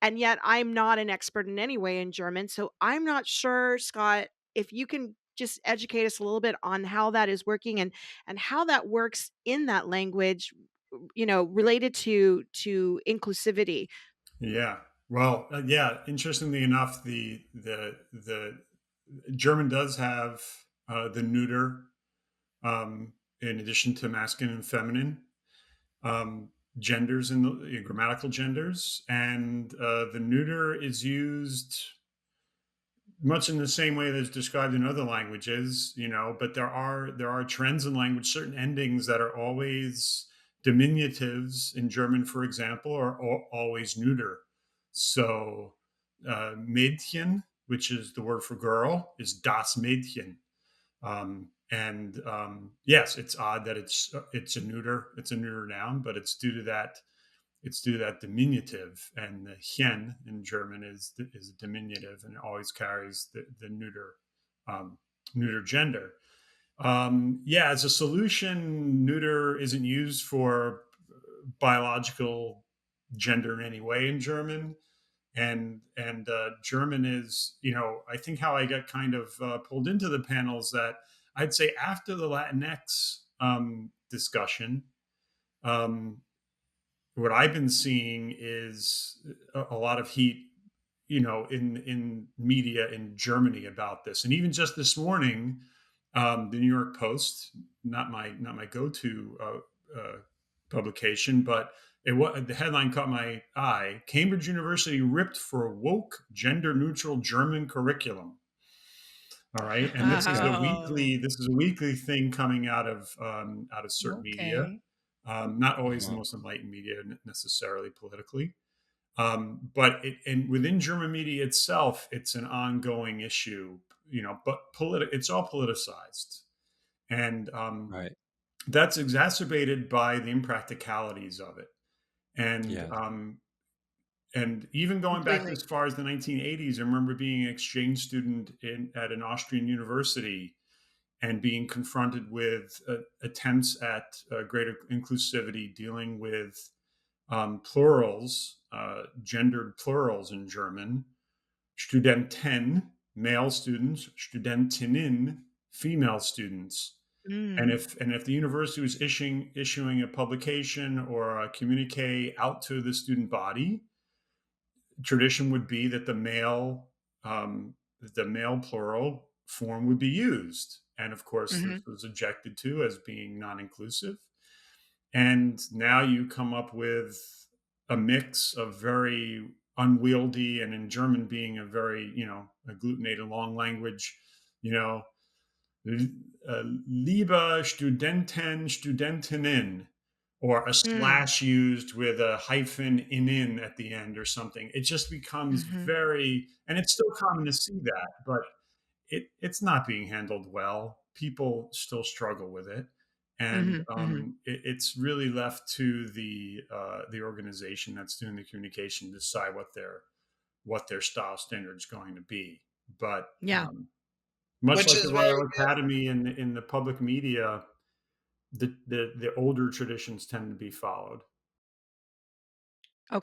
and yet I'm not an expert in any way in German. So I'm not sure, Scott, if you can just educate us a little bit on how that is working and how that works in that language, related to inclusivity. Yeah. Well, yeah. Interestingly enough, the German does have the neuter, in addition to masculine and feminine genders in the grammatical genders, and the neuter is used much in the same way that's described in other languages, but there are trends in language, certain endings that are always diminutives in German, for example, are always neuter. So Mädchen, which is the word for girl, is das Mädchen. And yes, it's odd that it's a neuter noun, but it's due to that diminutive, and the "hen" in German is a diminutive, and it always carries the neuter gender. Yeah, as a solution, neuter isn't used for biological gender in any way in German, and German is, I think how I got kind of pulled into the panels that I'd say after the Latinx discussion. Um, what I've been seeing is a lot of heat, in media in Germany about this, and even just this morning, the New York Post, not my go-to publication, but the headline caught my eye: Cambridge University ripped for woke gender-neutral German curriculum. All right, and this is a Oh. weekly this is a weekly thing coming out of certain media, Okay. not always the Wow. most enlightened media necessarily politically, but and within German media itself, it's an ongoing issue, but it's all politicized, and Right. that's exacerbated by the impracticalities of it, and Yes. even going back Completely. as far as the 1980s, I remember being an exchange student at an Austrian university and being confronted with attempts at greater inclusivity, dealing with plurals, gendered plurals in German: Studenten, male students; Studentinnen, female students. And Mm. if the university was issuing a publication or a communique out to the student body, tradition would be that the male plural form would be used, and of course this Mhm. was objected to as being non-inclusive. And now you come up with a mix of very unwieldy, and in German being a very, agglutinated long language, you know, lieber Studenten, Studentinnen, or a Mm. slash used with a hyphen in at the end or something. It just becomes Mhm. very, and it's still common to see that, but it's not being handled well. People still struggle with it, and Mhm. Mhm. it's really left to the organization that's doing the communication to decide what their style standard is going to be. But Yeah. much which like is the very Royal different. Academy in the public media, the older traditions tend to be followed.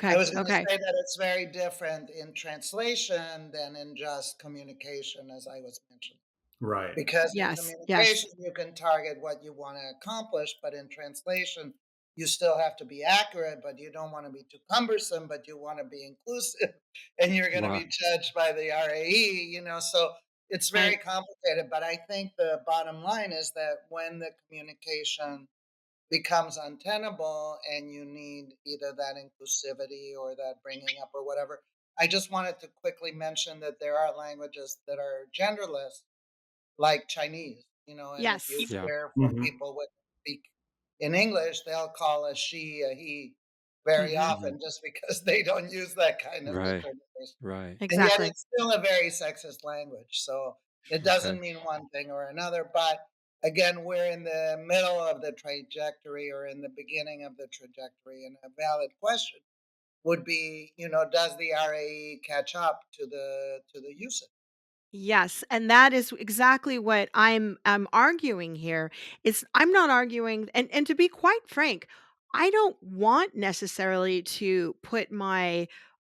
I Okay. was going to Okay. say that it's very different in translation than in just communication, as I was mentioning. Right. Because in Yes. Yes. communication, you can target what you want to accomplish, but in translation, you still have to be accurate, but you don't want to be too cumbersome, but you want to be inclusive, and you're going to Right. be judged by the RAE. So it's very Right. complicated. But I think the bottom line is that when the communication becomes untenable and you need either that inclusivity or that bringing up or whatever, I just wanted to quickly mention that there are languages that are genderless, like Chinese. And if you Yes. Yeah. hear from Hmm. people who speak in English, they'll call a she a he very Mhm. Hmm. often just because they don't use that kind of Right. determination. Right. And yet Exactly. it's still a very sexist language. So it Okay. doesn't mean one thing or another. But again, we're in the middle of the trajectory or in the beginning of the trajectory. And a valid question would be, does the RAE catch up to the usage? Yes, and that is exactly what I'm arguing here. Is I'm not arguing, and to be quite frank, I don't want necessarily to put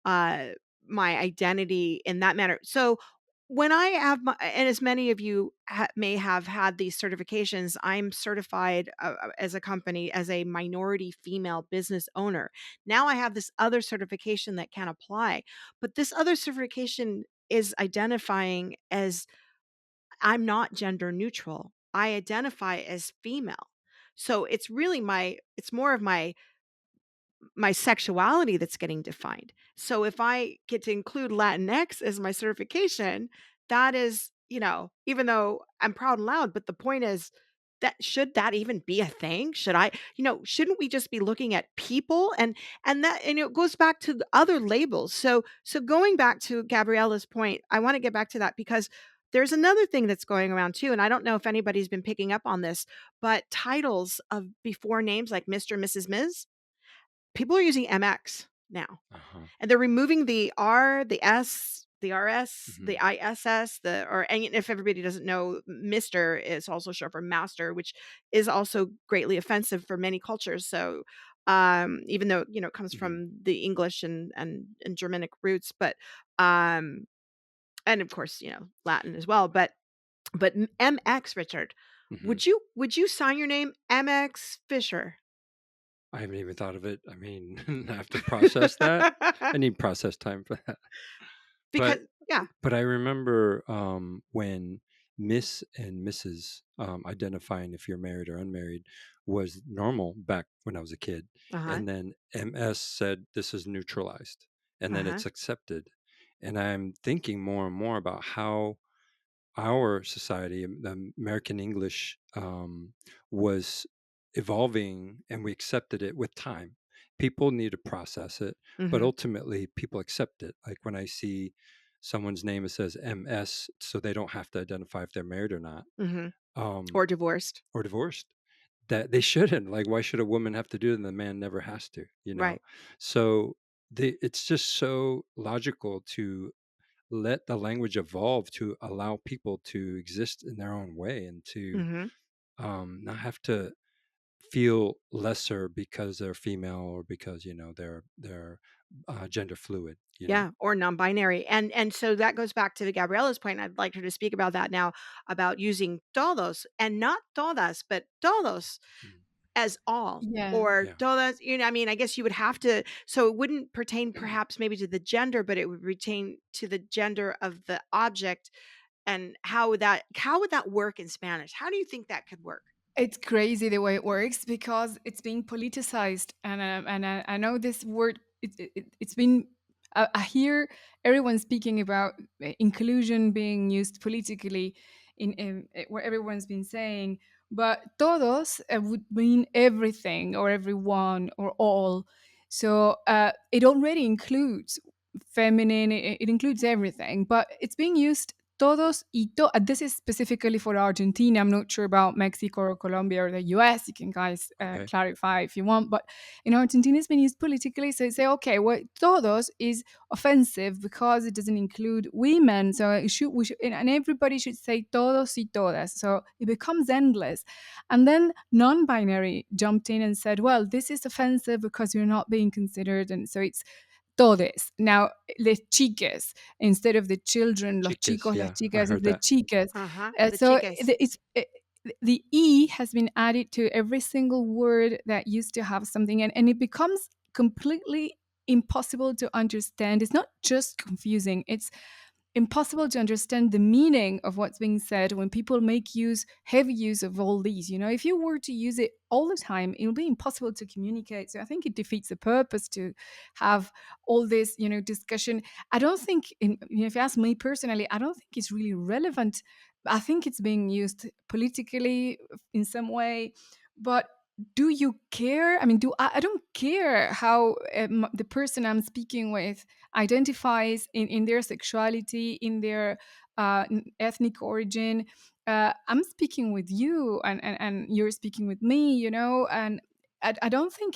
uh my identity in that manner. So when I have my, and as many of you may have had these certifications, I'm certified as a company as a minority female business owner. Now I have this other certification that can apply, but this other certification is identifying as I'm not gender neutral. I identify as female. So it's really it's more of my sexuality that's getting defined. So if I get to include Latinx as my certification, that is, even though I'm proud and loud, but the point is that should that even be a thing? Shouldn't we just be looking at people and it goes back to the other labels. So going back to Gabriella's point, I want to get back to that because there's another thing that's going around too, and I don't know if anybody's been picking up on this, but titles of before names like Mr., Mrs., Ms., people are using MX now, Uh-huh. and they're removing the R, the S, the RS, Hmm. the ISS, and if everybody doesn't know, Mister is also short for master, which is also greatly offensive for many cultures. So, even though it comes Hmm. from the English and Germanic roots, but um, and of course Latin as well, but MX, Richard, Hmm. would you sign your name MX Fisher? I haven't even thought of it. I mean, I have to process that. I need process time for that. Because But yeah. I remember when Miss and Mrs. Identifying if you're married or unmarried was normal back when I was a kid, Uh-huh. and then MS said this is neutralized, and then Uh-huh. it's accepted. And I'm thinking more and more about how our society, the American English, was evolving, and we accepted it with time. People need to process it, but Mhm. ultimately, people accept it. Like when I see someone's name, it says MS, so they don't have to identify if they're married or not, Mhm. um, Or divorced. or divorced. That they shouldn't. Like, why should a woman have to do it and the man never has to? Right. So it's just so logical to let the language evolve to allow people to exist in their own way and to Mhm. not have to feel lesser because they're female or because they're gender fluid. Yeah, or non-binary. And so that goes back to the Gabriella's point. I'd like her to speak about that now, about using todos and not todas, but todos Mm. as all, Yeah. or Yeah. todas, I mean, I guess you would have to, so it wouldn't pertain perhaps maybe to the gender, but it would pertain to the gender of the object. And how would that work in Spanish? How do you think that could work? It's crazy the way it works because it's being politicized, and I know this word. It's been I hear everyone speaking about inclusion being used politically in what everyone's been saying, but todos would mean everything or everyone or all. So it already includes feminine, it includes everything, but it's being used todos y this is specifically for Argentina. I'm not sure about Mexico or Colombia or the US. You can guys Okay. clarify if you want. But in Argentina, it's been used politically. So say, okay, well, todos is offensive because it doesn't include women. So we should, and everybody should say todos y todas. So it becomes endless. And then non binary jumped in and said, well, this is offensive because you're not being considered. And so it's todes. Now, les chiques, instead of the children, los Chicas, chicos, las yeah, I chicas, is heard the that. chicas. The So chiques. the E has been added to every single word that used to have something, and it becomes completely impossible to understand. It's not just confusing, it's impossible to understand the meaning of what's being said when people make heavy use of all these. If you were to use it all the time, it'll be impossible to communicate. So I think it defeats the purpose to have all this discussion. I don't think if you ask me personally, I don't think it's really relevant. I think it's being used politically in some way, but do you care? I mean, I don't care how the person I'm speaking with identifies in their sexuality, in their ethnic origin. I'm speaking with you, and you're speaking with me, and I don't think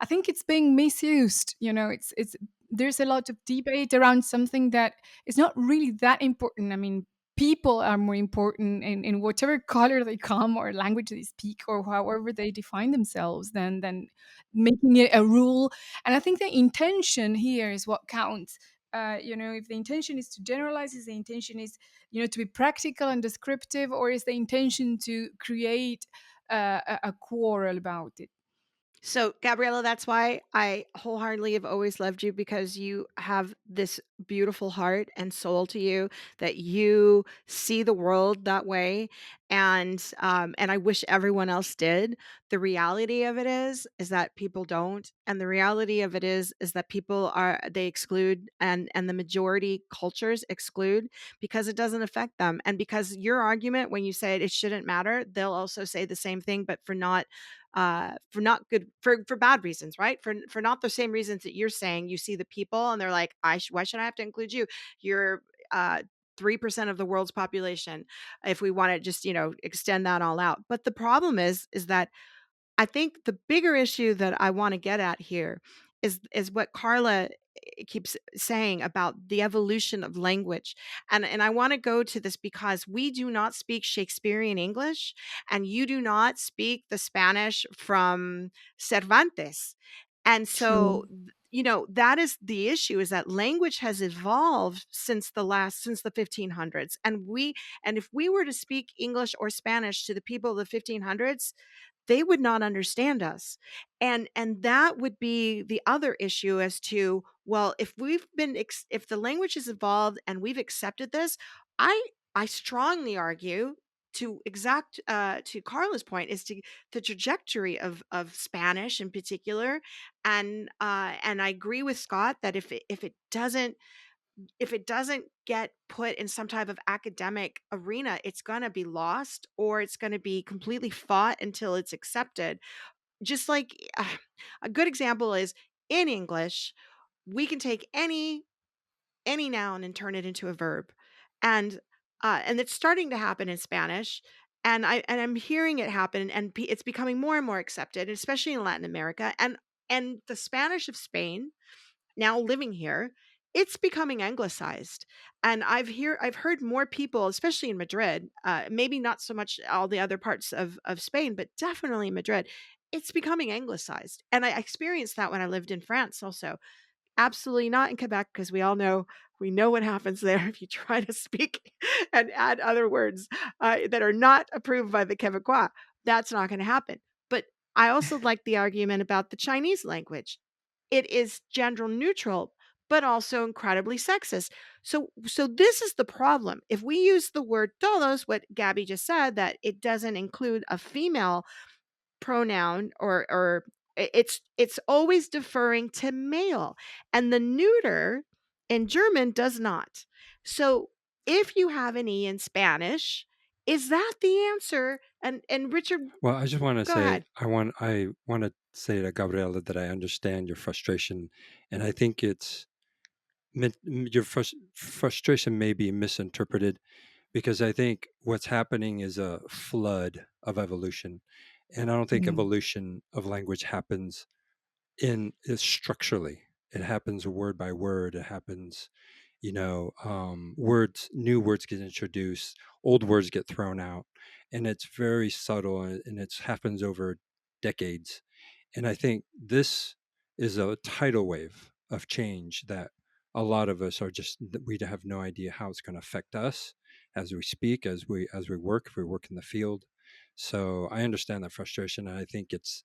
I think it's being misused. It's there's a lot of debate around something that is not really that important. I mean, people are more important in whatever color they come or language they speak or however they define themselves than making it a rule. And I think the intention here is what counts. If the intention is to generalize, is the intention is to be practical and descriptive, or is the intention to create a quarrel about it? So, Gabriella, that's why I wholeheartedly have always loved you, because you have this beautiful heart and soul to you, that you see the world that way, and I wish everyone else did. The reality of it is that people don't, and the reality of it is that people they exclude, and the majority cultures exclude because it doesn't affect them, and because your argument when you say it shouldn't matter, they'll also say the same thing, but for not good, for bad reasons, right? For not the same reasons that you're saying. You see the people and they're like, why should I have to include you? You're 3% of the world's population, if we want to just extend that all out. But the problem is that I think the bigger issue that I want to get at here is what Carla keeps saying about the evolution of language. And I want to go to this because we do not speak Shakespearean English, and you do not speak the Spanish from Cervantes. And so True. that is the issue, is that language has evolved since the 1500s, and if we were to speak English or Spanish to the people of the 1500s, they would not understand us. And that would be the other issue, as to, well, if the language has evolved and we've accepted this, i I strongly argue, to Carla's point, is to the trajectory of Spanish in particular. And I agree with Scott that if it doesn't get put in some type of academic arena, it's going to be lost, or it's going to be completely fought until it's accepted. Just like a good example is, in English, we can take any noun and turn it into a verb, and it's starting to happen in Spanish. And I'm hearing it happen, and it's becoming more and more accepted, especially in Latin America, and the Spanish of Spain, now living here, it's becoming anglicized. And I've heard more people, especially in Madrid, maybe not so much all the other parts of Spain, but definitely Madrid, it's becoming anglicized. And I experienced that when I lived in France also. Absolutely not in Quebec, because we know what happens there if you try to speak and add other words that are not approved by the Quebecois. That's not going to happen. But I also like the argument about the Chinese language. It is gender neutral, but also incredibly sexist. So this is the problem. If we use the word todos, what Gabby just said, that it doesn't include a female pronoun, or it's always deferring to male, and the neuter and German does not. So if you have an E in Spanish, is that the answer? And Richard, Well, I just want to go say ahead. I want to say to Gabriela that I understand your frustration, and I think it's your frustration may be misinterpreted, because I think what's happening is a flood of evolution, and I don't think Mhm. evolution of language happens in is structurally. It happens word by word. It happens, new words get introduced, old words get thrown out, and it's very subtle, and it happens over decades. And I think this is a tidal wave of change that a lot of us are just, we have no idea how it's going to affect us as we speak, as we work, if we work in the field. So I understand that frustration, and I think it's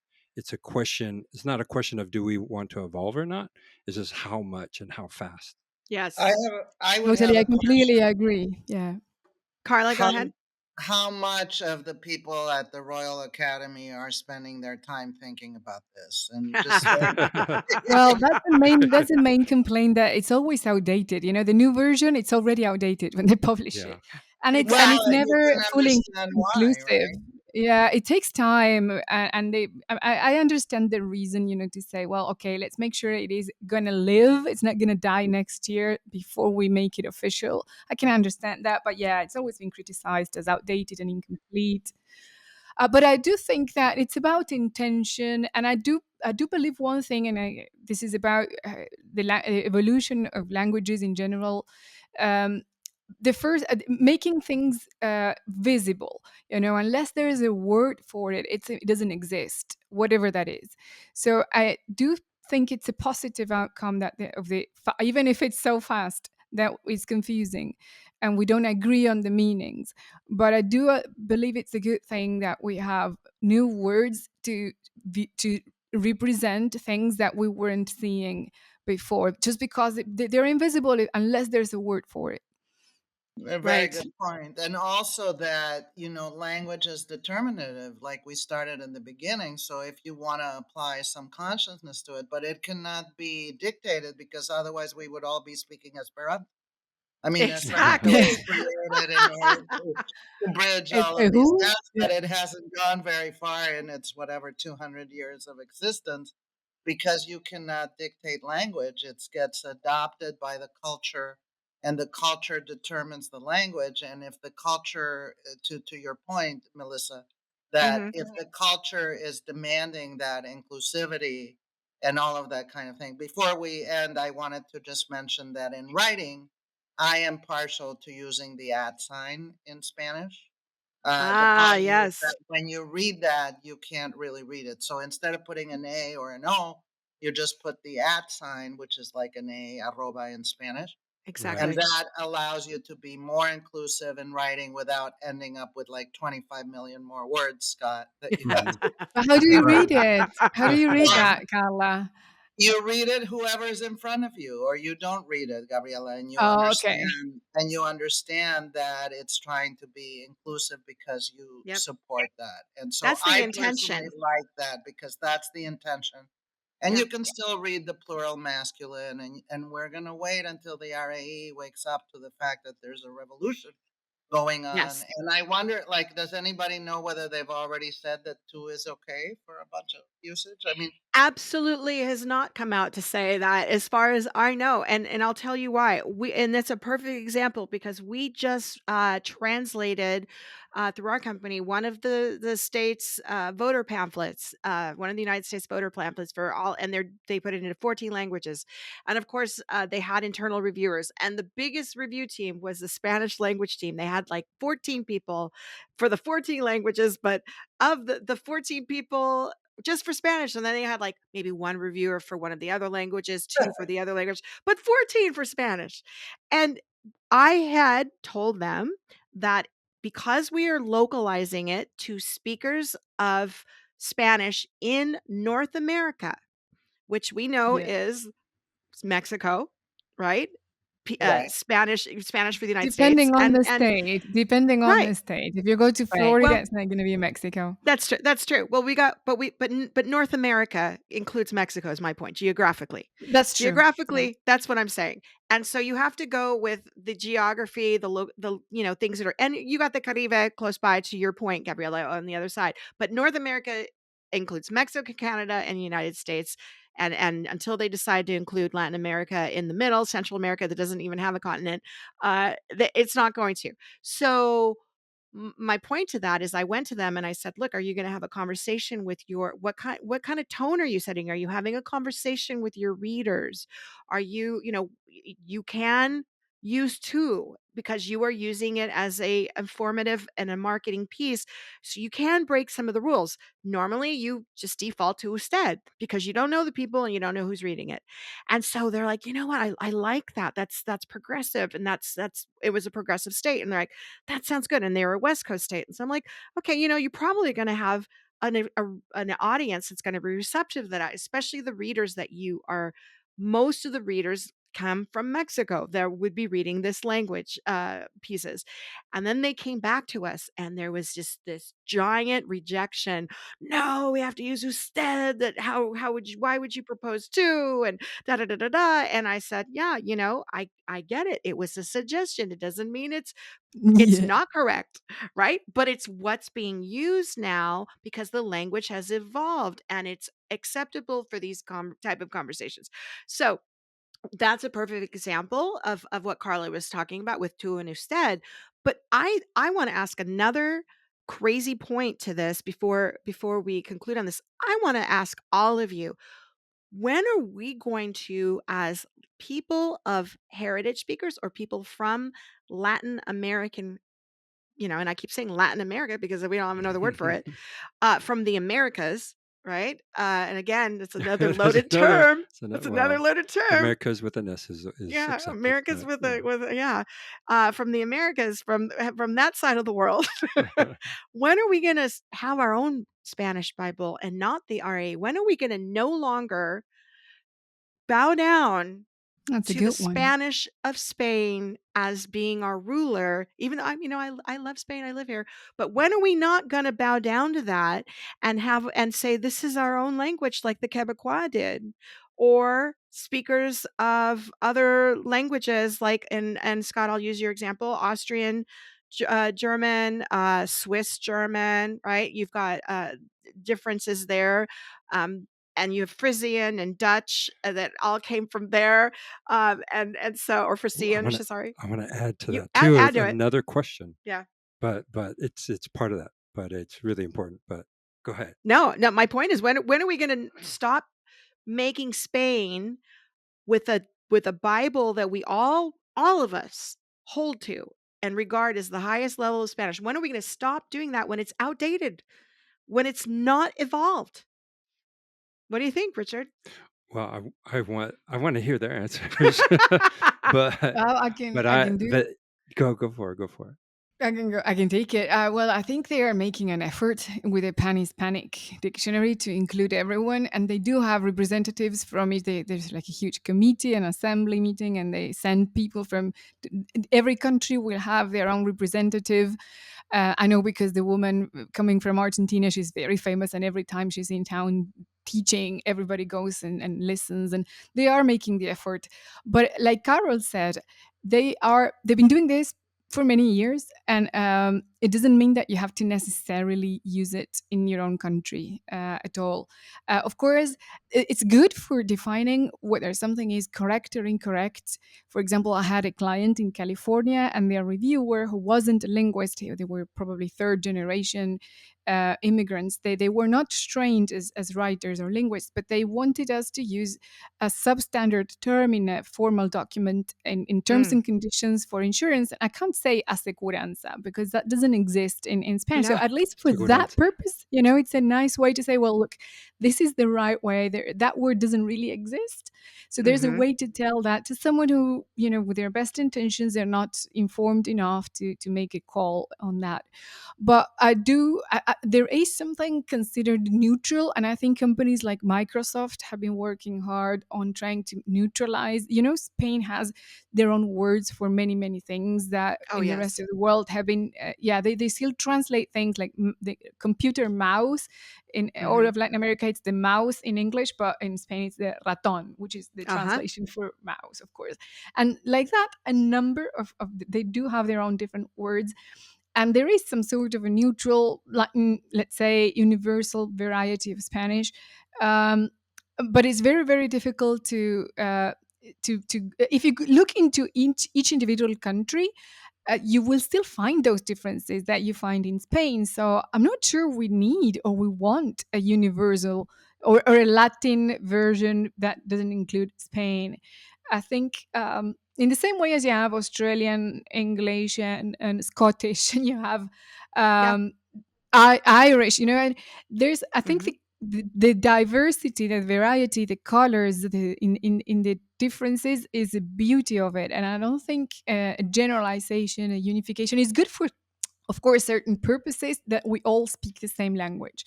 a question. It's not a question of do we want to evolve or not. It's just how much and how fast. Yes. I would have Totally, I a completely question. agree. Yeah. Carla, go How ahead. how much of the people at the Royal Academy are spending their time thinking about this? And just Well, that's the main complaint, that it's always outdated. The new version, it's already outdated when they publish Yeah. it. And it's well, and it's you never can fully understand why, inclusive. right? Yeah, it takes time, and I understand the reason, to say, well, okay, let's make sure it is gonna live. It's not gonna die next year before we make it official. I can understand that, but yeah, it's always been criticized as outdated and incomplete. But I do think that it's about intention, and I do believe one thing, and this is about the evolution of languages in general. Um, the first making things visible, unless there is a word for it, it doesn't exist, whatever that is. So I do think it's a positive outcome that even if it's so fast that it's confusing and we don't agree on the meanings, but I do believe it's a good thing that we have new words to represent things that we weren't seeing before, just because they're invisible unless there's a word for it. A very Right. good point. And also that, language is determinative, like we started in the beginning. So if you want to apply some consciousness to it, but it cannot be dictated because otherwise we would all be speaking Esperanto. I mean, Esperanto Exactly. was created in order to bridge It's all a of these who? gaps, but it hasn't gone very far in its whatever 200 years of existence because you cannot dictate language. It gets adopted by the culture, and the culture determines the language. And if the culture, to your point, Melissa, that Hmm. if the culture is demanding that inclusivity and all of that kind of thing. Before we end, I wanted to just mention that in writing, I am partial to using the at sign in Spanish. The Ah, problem is that yes. when you read that, you can't really read it. So instead of putting an A or an O, you just put the at sign, which is like an A, arroba in Spanish. And Right. Exactly. that allows you to be more inclusive in writing without ending up with like 25 million more words, Scott, that you have Hmm. to But how do you Right. read it? How do you read well, that, Carla? you read it whoever's in front of you, or you don't read it, Gabriela, Oh, okay. and you understand that it's trying to be inclusive because you Yep. support that. And so That's the I personally intention. like that because that's the intention. And you Yep. can still read the plural masculine, and we're going to wait until the RAE wakes up to the fact that there's a revolution going on. Yes. And I wonder, like, does anybody know whether they've already said that two is okay for a bunch of usage? I mean, Absolutely has not come out to say that as far as I know, and I'll tell you why. And that's a perfect example because we just translated through our company one of the state's voter pamphlets, one of the United States voter pamphlets for all, and they put it into 14 languages, and of course they had internal reviewers, and the biggest review team was the Spanish language team. They had like 14 people for the 14 languages, but of the 14 people just for Spanish. And then they had like maybe one reviewer for one of the other languages, two for the other language, but 14 for Spanish. And I had told them that because we are localizing it to speakers of Spanish in North America, which we know Yeah. is Mexico, right? Right. Spanish for the United States, Depending on the and state, depending on right. the state. If you go to Right. Florida, Well, it's not gonna be Mexico. that's true. That's true. Well, but North America includes Mexico is my point, geographically. That's true. Yeah. Geographically, that's what I'm saying. And so you have to go with the geography, the things that are, and you got the Caribe close by, to your point, Gabriela, on the other side. But North America includes Mexico, Canada, and the United States. And until they decide to include Latin America in the middle, Central America that doesn't even have a continent, it's not going to. So my point to that is I went to them and I said, "Look, are you going to have a conversation with your what kind of tone are you setting? Are you having a conversation with your readers? Are you, you can use too because you are using it as a informative and a marketing piece. So you can break some of the rules. Normally you just default to usted because you don't know the people and you don't know who's reading it. And so they're like, you know what? I like that. That's progressive. And that's it was a progressive state. And they're like, that sounds good. And they were a West Coast state. And so I'm like, okay, you're probably going to have an audience that's going to be receptive to that, especially the readers that you are. Most of the readers come from Mexico that would be reading this language pieces. And then they came back to us and there was just this giant rejection. No, we have to use usted. That why would you propose to? And da da da da da. And I said, yeah, I get it. It was a suggestion. It doesn't mean it's Yeah. not correct, right? But it's what's being used now because the language has evolved and it's acceptable for these type of conversations. So that's a perfect example of what Carla was talking about with tu and usted. But I want to ask another crazy point to this before we conclude on this. I want to ask all of you, when are we going to, as people of heritage speakers or people from Latin American, and I keep saying Latin America because we don't have another word for it, from the Americas, right? And again, it's another loaded term. It's another Well, loaded term. Americas with an S is Yeah, accepted. Americas but, from the Americas, from that side of the world. When are we going to have our own Spanish Bible and not the RA? When are we going to no longer bow down That's a to the good one. Spanish of Spain as being our ruler, even though I love Spain, I live here, but when are we not going to bow down to that and say this is our own language like the Quebecois did, or speakers of other languages like, and Scott, I'll use your example, Austrian, German, Swiss German, right? You've got differences there. Um, and you have Frisian and Dutch that all came from there, and so, or Frisian, sorry. I want to add to You that add, too. add to it. Another question. Yeah. But it's part of that. But it's really important. But go ahead. No. My point is, when are we going to stop making Spain with a Bible that we all of us hold to and regard as the highest level of Spanish? When are we going to stop doing that when it's outdated, when it's not evolved? What do you think, Richard? Well, I want to hear their answers. but Well, I can do. Go for it. I can take it. Well, I think they are making an effort with a pan-Hispanic dictionary to include everyone, and they do have representatives from it. There's like a huge committee, an assembly meeting, and they send people from every country will have their own representative. I know because the woman coming from Argentina, she's very famous, and every time she's in town teaching, everybody goes and listens, and they are making the effort. But like Carol said, they've been doing this for many years, and it doesn't mean that you have to necessarily use it in your own country at all. Of course, it's good for defining whether something is correct or incorrect. For example, I had a client in California, and their reviewer, who wasn't a linguist, they were probably third generation immigrants. They were not trained as writers or linguists, but they wanted us to use a substandard term in a formal document in terms and conditions for insurance. I can't say aseguranza because that doesn't doesn't exist in Spanish. So No. at least It's for a good that answer. purpose, it's a nice way to say, well, look, this is the right way. That word doesn't really exist. So there's a Mhm. way to tell that to someone who, with their best intentions, they're not informed enough to make a call on that. But there is something considered neutral, and I think companies like Microsoft have been working hard on trying to neutralize. Spain has their own words for many, many things that Oh, in the rest yes. of the world have been, they still translate things like the computer mouse. In all Mhm. of Latin America, it's the mouse in English, but in Spain, it's the raton, which is the Uh-huh. translation for mouse, of course. And like that, a number of they do have their own different words, and there is some sort of a neutral Latin, let's say, universal variety of Spanish. um, but it's very, very difficult to if you look into each individual country, you will still find those differences that you find in Spain. So I'm not sure we need or we want a universal or a Latin version that doesn't include Spain. I think in the same way as you have Australian English and Scottish, and you have Yeah. um, Irish, and I think Mhm. the diversity, the variety, the colors, in the differences is the beauty of it. And I don't think a generalization, a unification is good for, of course, certain purposes, that we all speak the same language.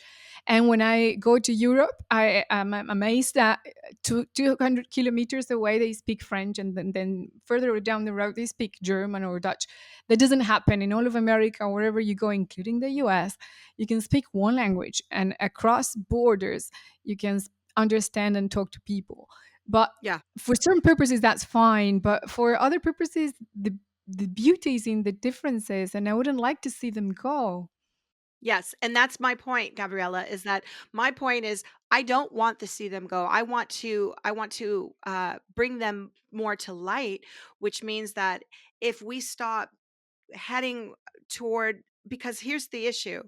And when I go to Europe, I am amazed that 200 kilometers away they speak French, and then further down the road they speak German or Dutch. That doesn't happen in all of America. Wherever you go, including the US, you can speak one language, and across borders you can understand and talk to people. But Yeah. for certain purposes that's fine, but for other purposes, the beauty is in the differences, and I wouldn't like to see them go. Yes, and that's my point, Gabriella, is that my point is I don't want to see them go. I want to bring them more to light, which means that if we stop heading toward, because here's the issue.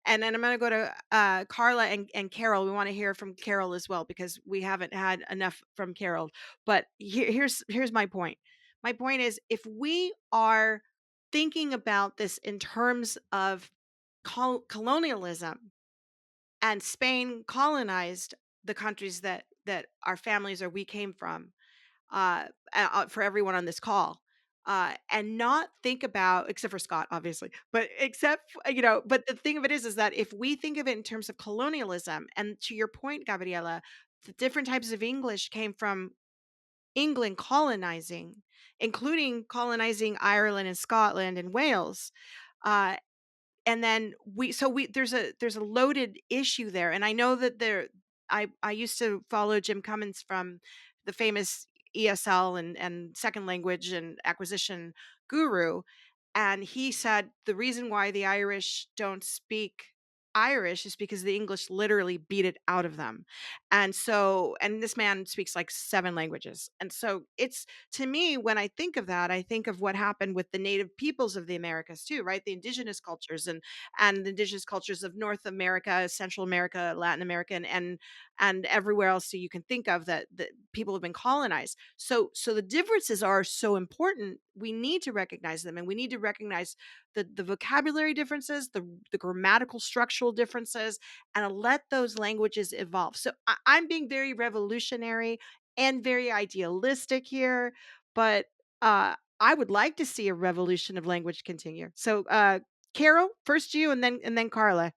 And then I'm going to go to Carla and Carol. We want to hear from Carol as well because we haven't had enough from Carol. But here's my point. My point is if we are thinking about this in terms of colonialism, and Spain colonized the countries that our families or we came from, uh, for everyone on this call, and not think about, except for Scott, obviously, but but the thing of it is that if we think of it in terms of colonialism, and to your point, Gabriela, the different types of English came from England colonizing, including colonizing Ireland and Scotland and Wales. Uh, and then we there's a loaded issue there, and I know that I used to follow Jim Cummins from the famous ESL and second language and acquisition guru, and he said the reason why the Irish don't speak Irish is because the English literally beat it out of them. And this man speaks like seven languages. And so it's, to me, when I think of that, I think of what happened with the native peoples of the Americas too, right? The indigenous cultures and the indigenous cultures of North America, Central America, Latin America, and everywhere else that you can think of that people have been colonized. So the differences are so important. We need to recognize them, and we need to recognize the vocabulary differences, the grammatical structural differences, and let those languages evolve. So I'm being very revolutionary and very idealistic here, but I would like to see a revolution of language continue. So Carol, first you, and then Carla.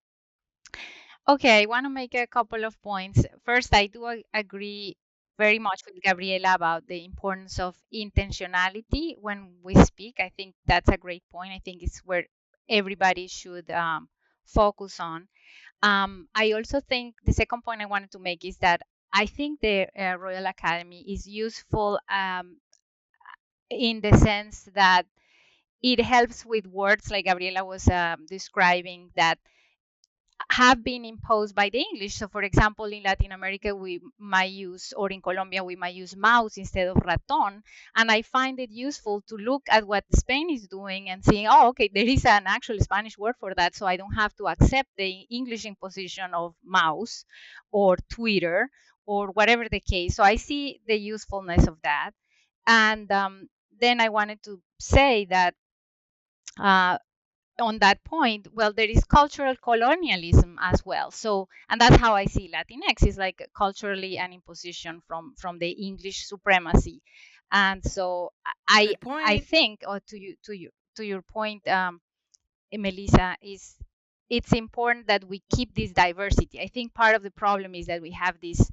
Okay, I want to make a couple of points. First, I do agree very much with Gabriela about the importance of intentionality when we speak. I think that's a great point. I think it's where everybody should focus on. I also think the second point I wanted to make is that I think the Royal Academy is useful in the sense that it helps with words like Gabriela was describing that have been imposed by the English. So, for example, in Latin America, we might use, or in Colombia, we might use mouse instead of raton. And I find it useful to look at what Spain is doing and seeing, oh, okay, there is an actual Spanish word for that. So I don't have to accept the English imposition of mouse or Twitter or whatever the case. So I see the usefulness of that. And then I wanted to say that. Uh, on that point, well, there is cultural colonialism as well. So, and that's how I see Latinx, is like culturally an imposition from the English supremacy. And so I Good I point. think, or to your point, Melissa, is it's important that we keep this diversity. I think part of the problem is that we have this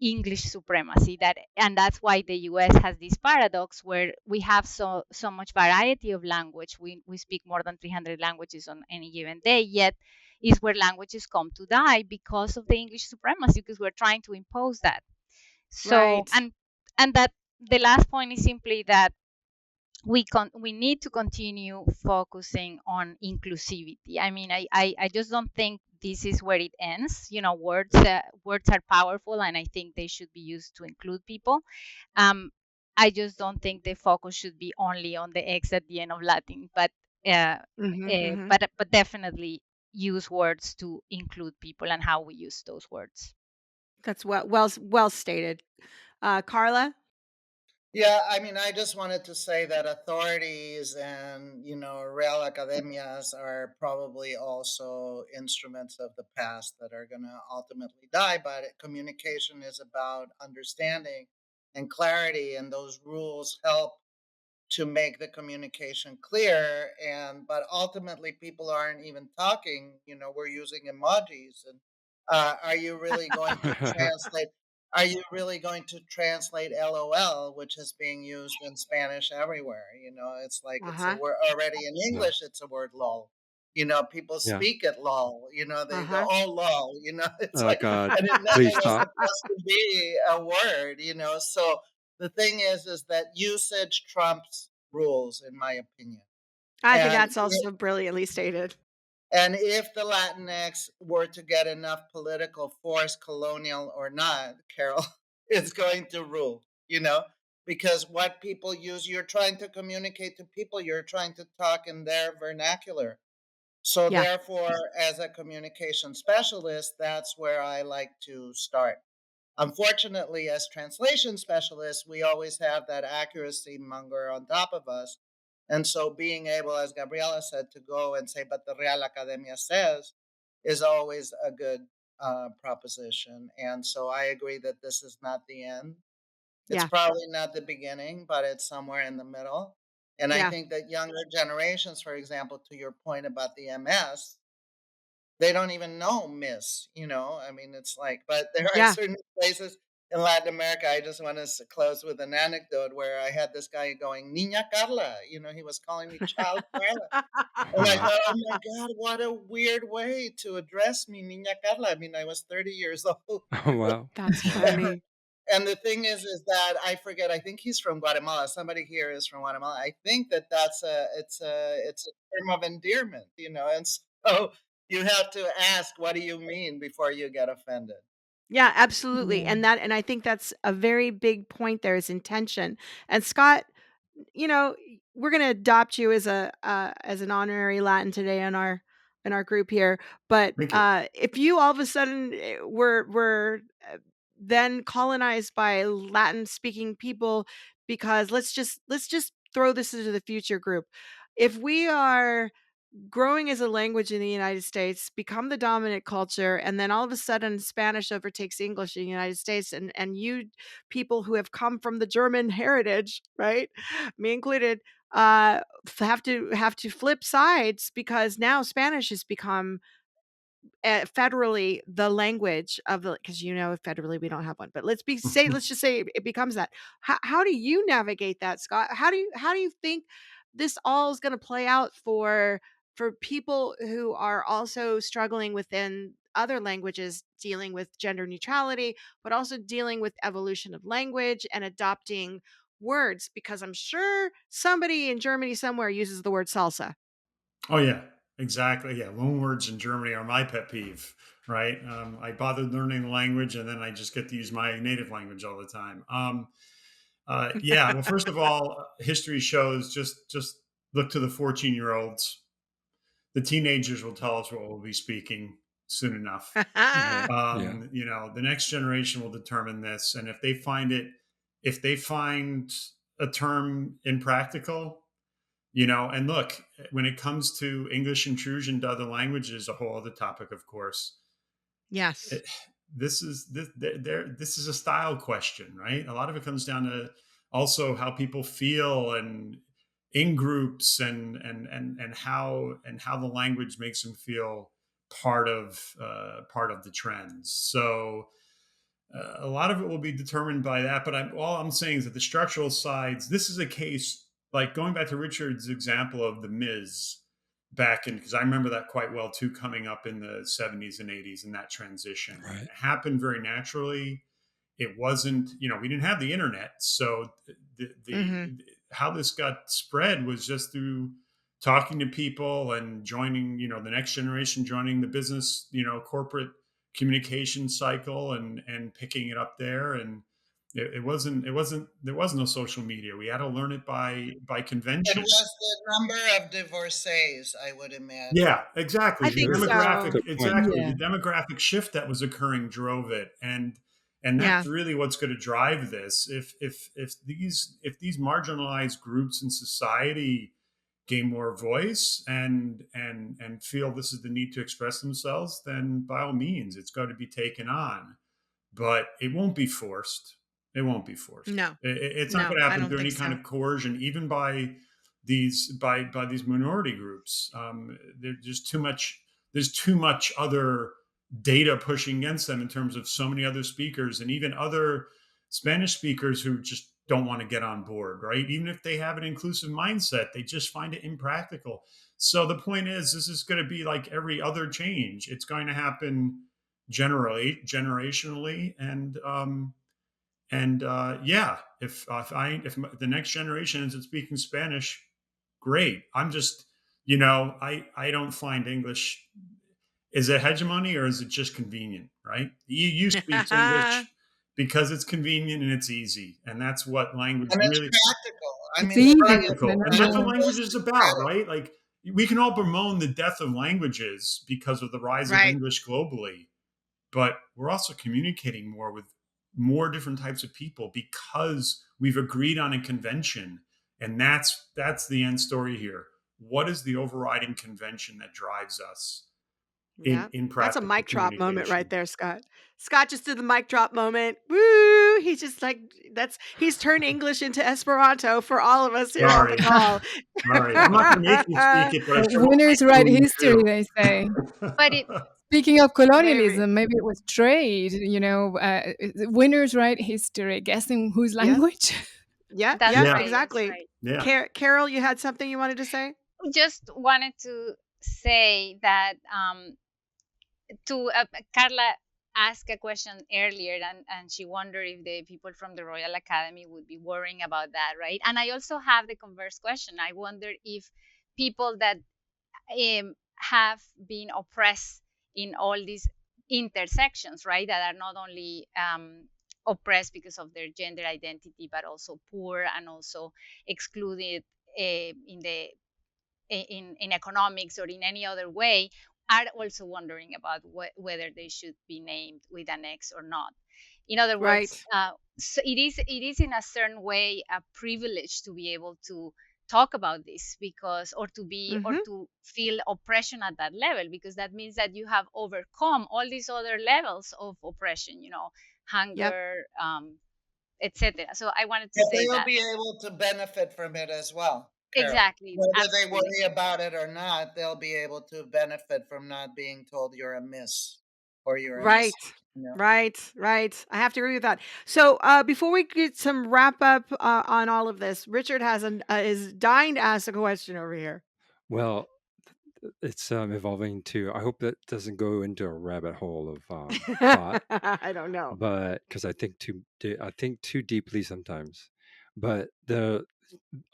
English supremacy, and that's why the U.S. has this paradox where we have so much variety of language. We speak more than 300 languages on any given day, yet is where languages come to die because of the English supremacy, because we're trying to impose that. So, Right. and that the last point is simply that we need to continue focusing on inclusivity. I mean, I just don't think this is where it ends. You know, words are powerful, and I think they should be used to include people. um I just don't think the focus should be only on the X at the end of Latin, uh, Hmm. but definitely use words to include people and how we use those words. That's well stated. Carla? Yeah, I mean, I just wanted to say that authorities and, Real Academias are probably also instruments of the past that are going to ultimately die. But communication is about understanding and clarity, and those rules help to make the communication clear. But ultimately people aren't even talking, we're using emojis. And are you really going to translate are you really going to translate LOL, which is being used in Spanish everywhere? It's like it's a Uh-huh. word already in Yeah. English. It's a word lol. People Yeah. speak it lol. They go, Uh-huh. oh lol. It's Oh like, God. and it never Please was stop. supposed to be a word. So the thing is that usage trumps rules, in my opinion. I think And that's also brilliantly stated. if the Latinx were to get enough political force, colonial or not, Carol, it's going to rule, because what people use, you're trying to communicate to people, you're trying to talk in their vernacular. So Yeah. therefore, as a communication specialist, that's where I like to start. Unfortunately, as translation specialists, we always have that accuracy monger on top of us. And so being able, as Gabriela said, to go and say, but the Real Academia says, is always a good proposition. And so I agree that this is not the end. It's Yeah. probably not the beginning, but it's somewhere in the middle. And I Yeah. think that younger generations, for example, to your point about the MS, they don't even know Miss, I mean, it's like, but there are Yeah. certain places in Latin America. I just want to close with an anecdote where I had this guy going, Niña Carla, he was calling me Child Carla. And I Wow. thought, oh my God, what a weird way to address me, Niña Carla. I mean, I was 30 years old. Oh wow. That's Wow. funny. And the thing is that I forget. I think he's from Guatemala. Somebody here is from Guatemala. I think that it's a term of endearment, And so you have to ask, what do you mean, before you get offended? Yeah, absolutely. Yeah. And I think that's a very big point there is intention. And Scott, you know, we're going to adopt you as an honorary Latin today in our group here. But Thank you. if you all of a sudden were then colonized by Latin speaking people, because let's just throw this into the future group. If we are growing as a language in the United States, become the dominant culture, and then all of a sudden Spanish overtakes English in the United States, and you people who have come from the German heritage, right? Me included, have to flip sides because now Spanish has become federally the language of the, because federally we don't have one, but let's just say it becomes that. How do you navigate that, Scott? How do you think this all is going to play out for people who are also struggling within other languages, dealing with gender neutrality, but also dealing with evolution of language and adopting words, because I'm sure somebody in Germany somewhere uses the word salsa. Oh yeah, exactly. Yeah, loan words in Germany are my pet peeve. Right. I bothered learning the language, and then I just get to use my native language all the time. Yeah. Well, first of all, history shows just look to the 14-year-olds. The teenagers will tell us what we'll be speaking soon enough. Yeah. Yeah. The next generation will determine this, and if they find a term impractical, And look, when it comes to English intrusion to other languages, a whole other topic, of course. Yes. it, this is a style question, right? A lot of it comes down to also how people feel and in groups and how the language makes them feel part of the trends. So a lot of it will be determined by that. But all I'm saying is that the structural sides. This is a case like going back to Richard's example of the Miz back in, because I remember that quite well too, coming up in the 70s and 80s and that transition. Right. It happened very naturally. It wasn't, we didn't have the internet, so Hmm. how this got spread was just through talking to people and joining, the next generation, joining the business, corporate communication cycle and picking it up there. And there was no social media. We had to learn it by It convention. was the number of divorcees, I would imagine. Yeah, exactly. I The think Good, so. demographic, good point. exactly. Yeah. The demographic shift that was occurring drove it, and Yeah. that's really what's going to drive this. If these marginalized groups in society gain more voice and feel this is the need to express themselves, then by all means, it's got to be taken on. But it won't be forced. It won't be forced. No, It's not no, going to I happen don't through think any kind so. of coercion, even by these minority groups. There's just too much. There's too much other data pushing against them in terms of so many other speakers and even other Spanish speakers who just don't want to get on board, right? Even if they have an inclusive mindset, they just find it impractical. So the point is, this is going to be like every other change. It's going to happen generationally, and yeah, if the next generation isn't speaking Spanish, great. I'm just, I don't find English, is it hegemony or is it just convenient, right? The EU speaks English because it's convenient and it's easy, and that's what language And it's really practical. I It's mean, the easy. problem practical, and And that's I what know. language goes is to about, credit. right? Like we can all bemoan the death of languages because of the rise of Right. English globally, but we're also communicating more with more different types of people because we've agreed on a convention, and that's the end story here. What is the overriding convention that drives us Yeah. in That's a practical mic drop moment right communication? there, Scott. Scott just did the mic drop moment. Woo! He's just like he's turned English into Esperanto for all of us here on the Sorry, call. sorry, I'm not going to make you speak it, but I sure hope Winners my write crew history, they say. But it do. Speaking of Maybe. colonialism, maybe it was trade, winners write history, guessing whose Yeah. language? Yeah, That's yeah, Yeah, right. That's exactly. right. yeah. Carol, you had something you wanted to say? Just wanted to say that to Carla asked a question earlier, and she wondered if the people from the Royal Academy would be worrying about that, right? And I also have the converse question. I wonder if people that have been oppressed in all these intersections, right, that are not only oppressed because of their gender identity, but also poor and also excluded in the in economics or in any other way, are also wondering about whether they should be named with an X or not. In other words, Right. so it is in a certain way a privilege to be able to talk about this, because or Mhm. to feel oppression at that level, because that means that you have overcome all these other levels of oppression, Yep. hunger, etc. So I wanted to But say they'll that. be able to benefit from it as well, Carol. Exactly, Whether they absolutely. worry about it or not, they'll be able to benefit from not being told you're a miss or you're a Right. miss. You know? Right. Right. I have to agree with that. So, before we get some wrap up on all of this, Richard has is dying to ask a question over here. Well, it's evolving to. I hope that doesn't go into a rabbit hole of thought, I don't know. but because I think too deeply sometimes. But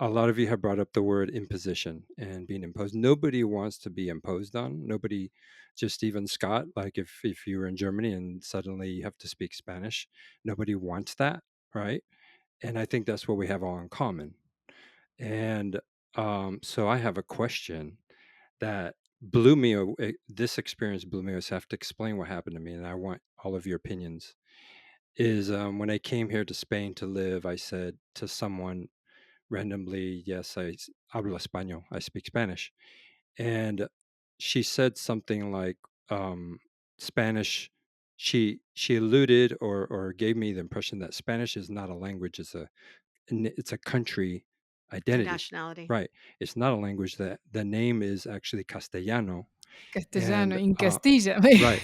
a lot of you have brought up the word imposition and being imposed. Nobody wants to be imposed on. Nobody, just even Scott. Like if you were in Germany and suddenly you have to speak Spanish, nobody wants that, right? And I think that's what we have all in common. And so I have a question that blew me. This experience blew me. So I have to explain what happened to me, and I want all of your opinions. Is when I came here to Spain to live, I said to someone randomly, yes, hablo español, I speak Spanish. And she said something like Spanish. She alluded or gave me the impression that Spanish is not a language; it's a country It's a identity, nationality. right? It's not a language. That the name is actually Castellano, Castellano and in Castilla. right,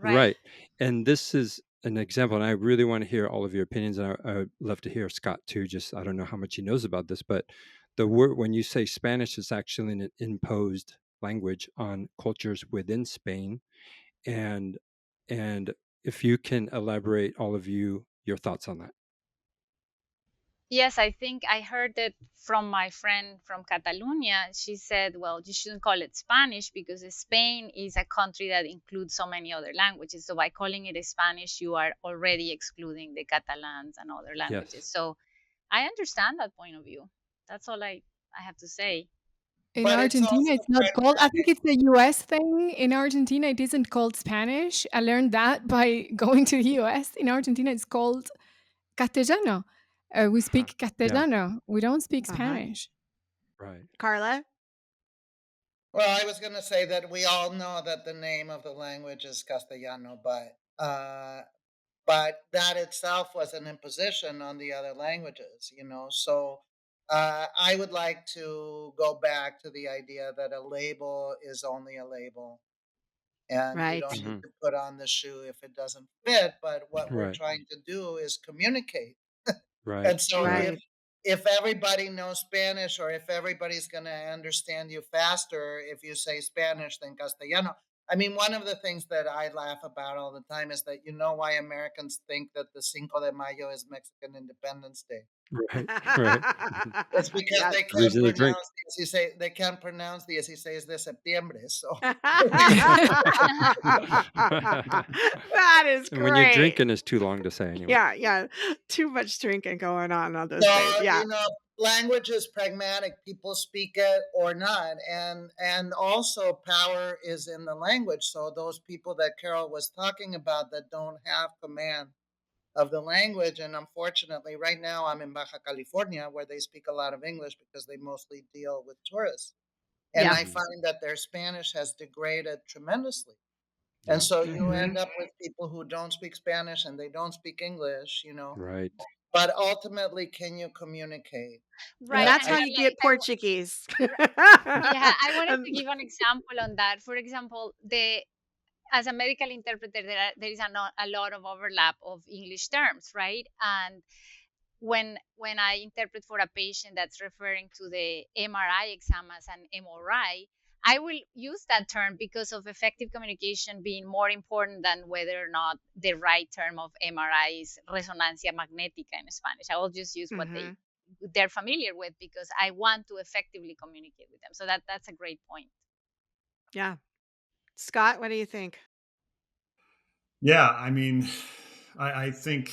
Right. right. And this is an example, and I really want to hear all of your opinions. And I would love to hear Scott too. Just I don't know how much he knows about this, but the word when you say Spanish is actually an imposed language on cultures within Spain, and and if you can elaborate, all of you, your thoughts on that. Yes, I think I heard it from my friend from Catalonia. She said, well, you shouldn't call it Spanish because Spain is a country that includes so many other languages. So by calling it Spanish, you are already excluding the Catalans and other languages. Yes. So I understand that point of view. That's all I have to say. In But it's Argentina, also it's not called, I think it's a US thing. In Argentina, it isn't called Spanish. I learned that by going to the US. In Argentina, it's called Castellano. We speak Yeah. Castellano. We don't speak Uh-huh. Spanish. Right. Carla? Well, I was going to say that we all know that the name of the language is Castellano, but that itself was an imposition on the other languages, you know. So I would like to go back to the idea that a label is only a label, and you Right. don't need Mhm. to put on the shoe if it doesn't fit. But what we're Right. trying to do is communicate. Right. And so Right. Right. if everybody knows Spanish, or if everybody's going to understand you faster if you say Spanish than Castellano. I mean, one of the things that I laugh about all the time is that you know why Americans think that the Cinco de Mayo is Mexican Independence Day. Right. Right. It's because Yes. they The can't reason to drink. pronounce the 16, they can't pronounce the 16 de septiembre. So That is And when you're great. drinking, it's too long to say anyway. Yeah, yeah. Too much drinking going on those so days. Yeah. you know, language is pragmatic. People speak it or not, and also power is in the language. So those people that Carol was talking about that don't have command of the language, and unfortunately, right now I'm in Baja California where they speak a lot of English because they mostly deal with tourists, and Yeah. I Mhm. find that their Spanish has degraded tremendously. Yeah. And so you Mhm. end up with people who don't speak Spanish and they don't speak English, you know. Right. But ultimately, can you communicate? And Right. that's And how I you get Portuguese. yeah, I wanted to Um, give an example on that. For example, the as a medical interpreter, there is a lot of overlap of English terms, right? And when I interpret for a patient that's referring to the MRI exam as an MRI, I will use that term because of effective communication being more important than whether or not the right term of MRI is resonancia magnética in Spanish. I will just use what mhm. they're familiar with because I want to effectively communicate with them. So that's a great point. Yeah. Scott, what do you think? Yeah, I mean, I think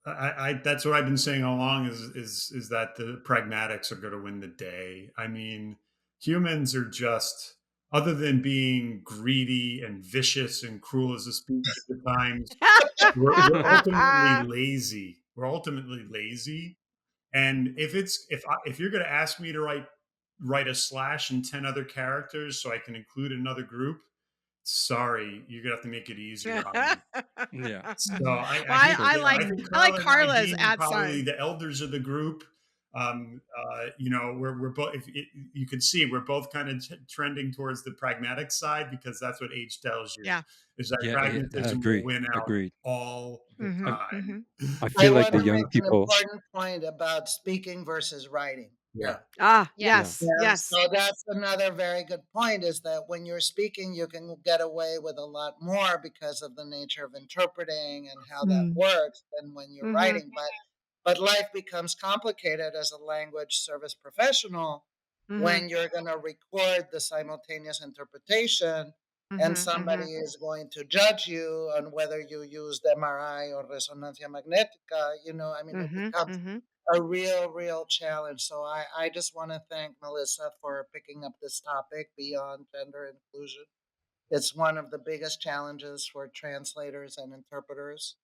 I that's what I've been saying all along is that the pragmatics are going to win the day. I mean, humans are just, other than being greedy and vicious and cruel as a species at times, we're ultimately lazy. We're ultimately lazy, and if you're going to ask me to write a slash and 10 other characters so I can include another group, sorry, you're gonna have to make it easier on me. Yeah. So Well, I think I you know like I think I like Carla and I Carla's being at probably sign. the elders of the group, you know, we're both. You can see we're both kind of trending towards the pragmatic side because that's what age tells you Yeah. is that Yeah. pragmatism will Agreed. win out Agreed. all the Mhm. time. Mhm. I I feel like want the to young make an people. important point about speaking versus writing. Yeah, Ah, Yeah. yes. And Yes. so that's another very good point is that when you're speaking, you can get away with a lot more because of the nature of interpreting and how that Mm. works than when you're Mhm. writing. But life becomes complicated as a language service professional Mhm. when you're going to record the simultaneous interpretation and Mhm. somebody Mhm. is going to judge you on whether you used MRI or resonancia magnética. You know, I mean, it Mhm. becomes Mhm. a real challenge. So I just want to thank Melissa for picking up this topic beyond gender inclusion. It's one of the biggest challenges for translators and interpreters.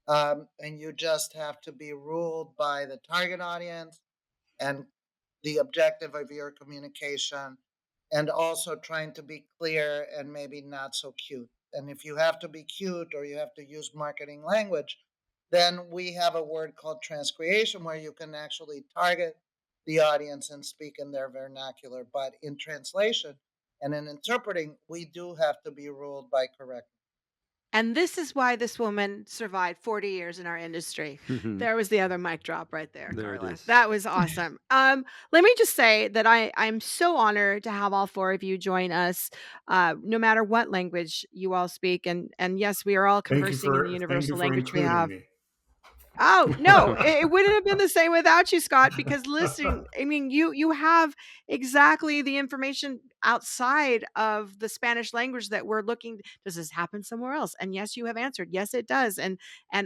And you just have to be ruled by the target audience and the objective of your communication, and also trying to be clear and maybe not so cute. And if you have to be cute or you have to use marketing language, then we have a word called transcreation where you can actually target the audience and speak in their vernacular. But in translation and in interpreting, we do have to be ruled by correctness. And this is why this woman survived 40 years in our industry. There was the other mic drop right there, There it Carla. is. That was awesome. Let me just say that I'm so honored to have all four of you join us, no matter what language you all speak. And yes, we are all conversing in the Thank you universal for language we including have. me. Oh, no, it wouldn't have been the same without you, Scott, because listen, I mean, you have exactly the information outside of the Spanish language that we're looking. Does this happen somewhere else? And yes, you have answered. Yes, it does. And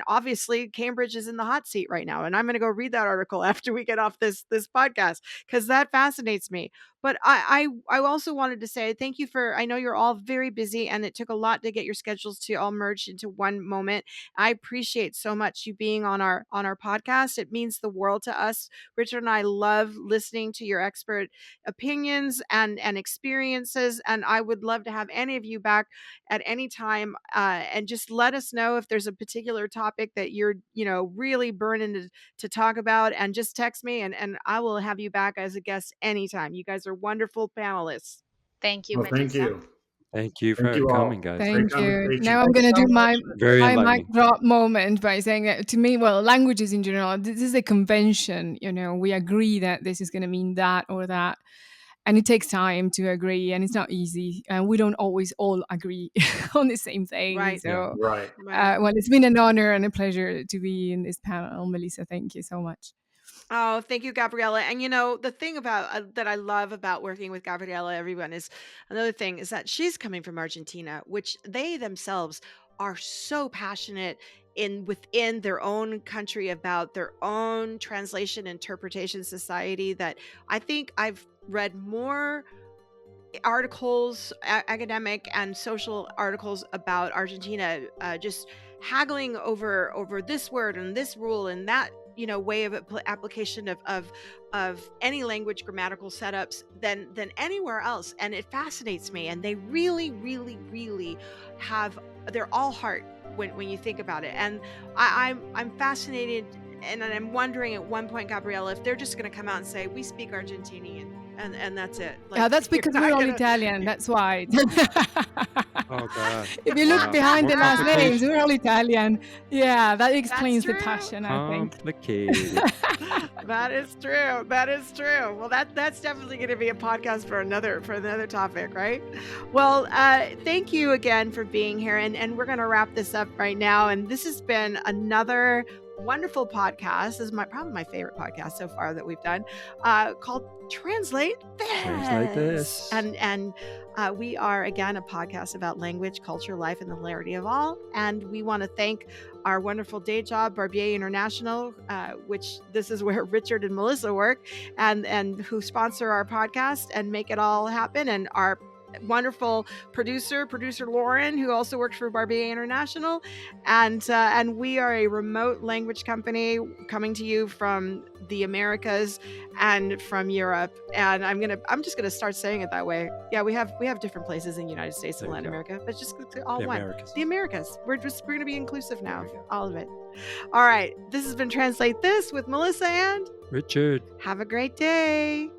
obviously Cambridge is in the hot seat right now. And I'm going to go read that article after we get off this podcast because that fascinates me. But I also wanted to say thank you for, I know you're all very busy and it took a lot to get your schedules to all merge into one moment. I appreciate so much you being on our podcast. It means the world to us. Richard and I love listening to your expert opinions and experiences, and I would love to have any of you back at any time. And just let us know if there's a particular topic that you're really burning to talk about, and just text me, and I will have you back as a guest anytime. You guys are wonderful panelists. Thank you, Well, thank Melissa. you. Thank you Thank for you coming, all. guys. Great Thank you. conversation. Now I'm Thank going you to so do my much. Very my mic enlightening. drop moment by saying that to me, well, languages in general, this is a convention. We agree that this is going to mean that or that. And it takes time to agree, and it's not easy. And we don't always all agree on the same thing. Right. Yeah. So, Right. Right. well, it's been an honor and a pleasure to be in this panel. Melissa, thank you so much. Oh, thank you, Gabriella. And the thing about that I love about working with Gabriella, everyone, is another thing is that she's coming from Argentina, which they themselves are so passionate within their own country about their own translation interpretation society that I think I've read more articles, academic and social articles about Argentina, just haggling over this word and this rule and that way of application of any language grammatical setups than anywhere else. And it fascinates me, and they really really really they're all heart when you think about it. And I'm fascinated, and I'm wondering at one point, Gabriella, if they're just going to come out and say we speak Argentinian and that's it. Yeah, that's you're because not we're all gonna- Italian. That's why. Oh God. If you look Wow. behind the More last names, complication. we're all Italian. Yeah, that explains the true. passion, I think. Complicated. That is true. That is true. Well, that's definitely going to be a podcast for another topic, right? Well, thank you again for being here, and we're going to wrap this up right now. And this has been another wonderful podcast. This is probably my favorite podcast so far that we've done, called Translate This. Translate This. And we are, again, a podcast about language, culture, life, and the hilarity of all. And we want to thank our wonderful day job, Barbier International, which this is where Richard and Melissa work, and who sponsor our podcast and make it all happen. And our wonderful producer Lauren, who also works for Barbier International, and we are a remote language company coming to you from the Americas and from Europe. And I'm just gonna start saying it that way. Yeah, we have different places in the United States and There you Latin go. America, but just all The one. Americas. The Americas. We're gonna be inclusive now, There we go. all of it. All right, this has been Translate This with Melissa, and Richard. have a great day.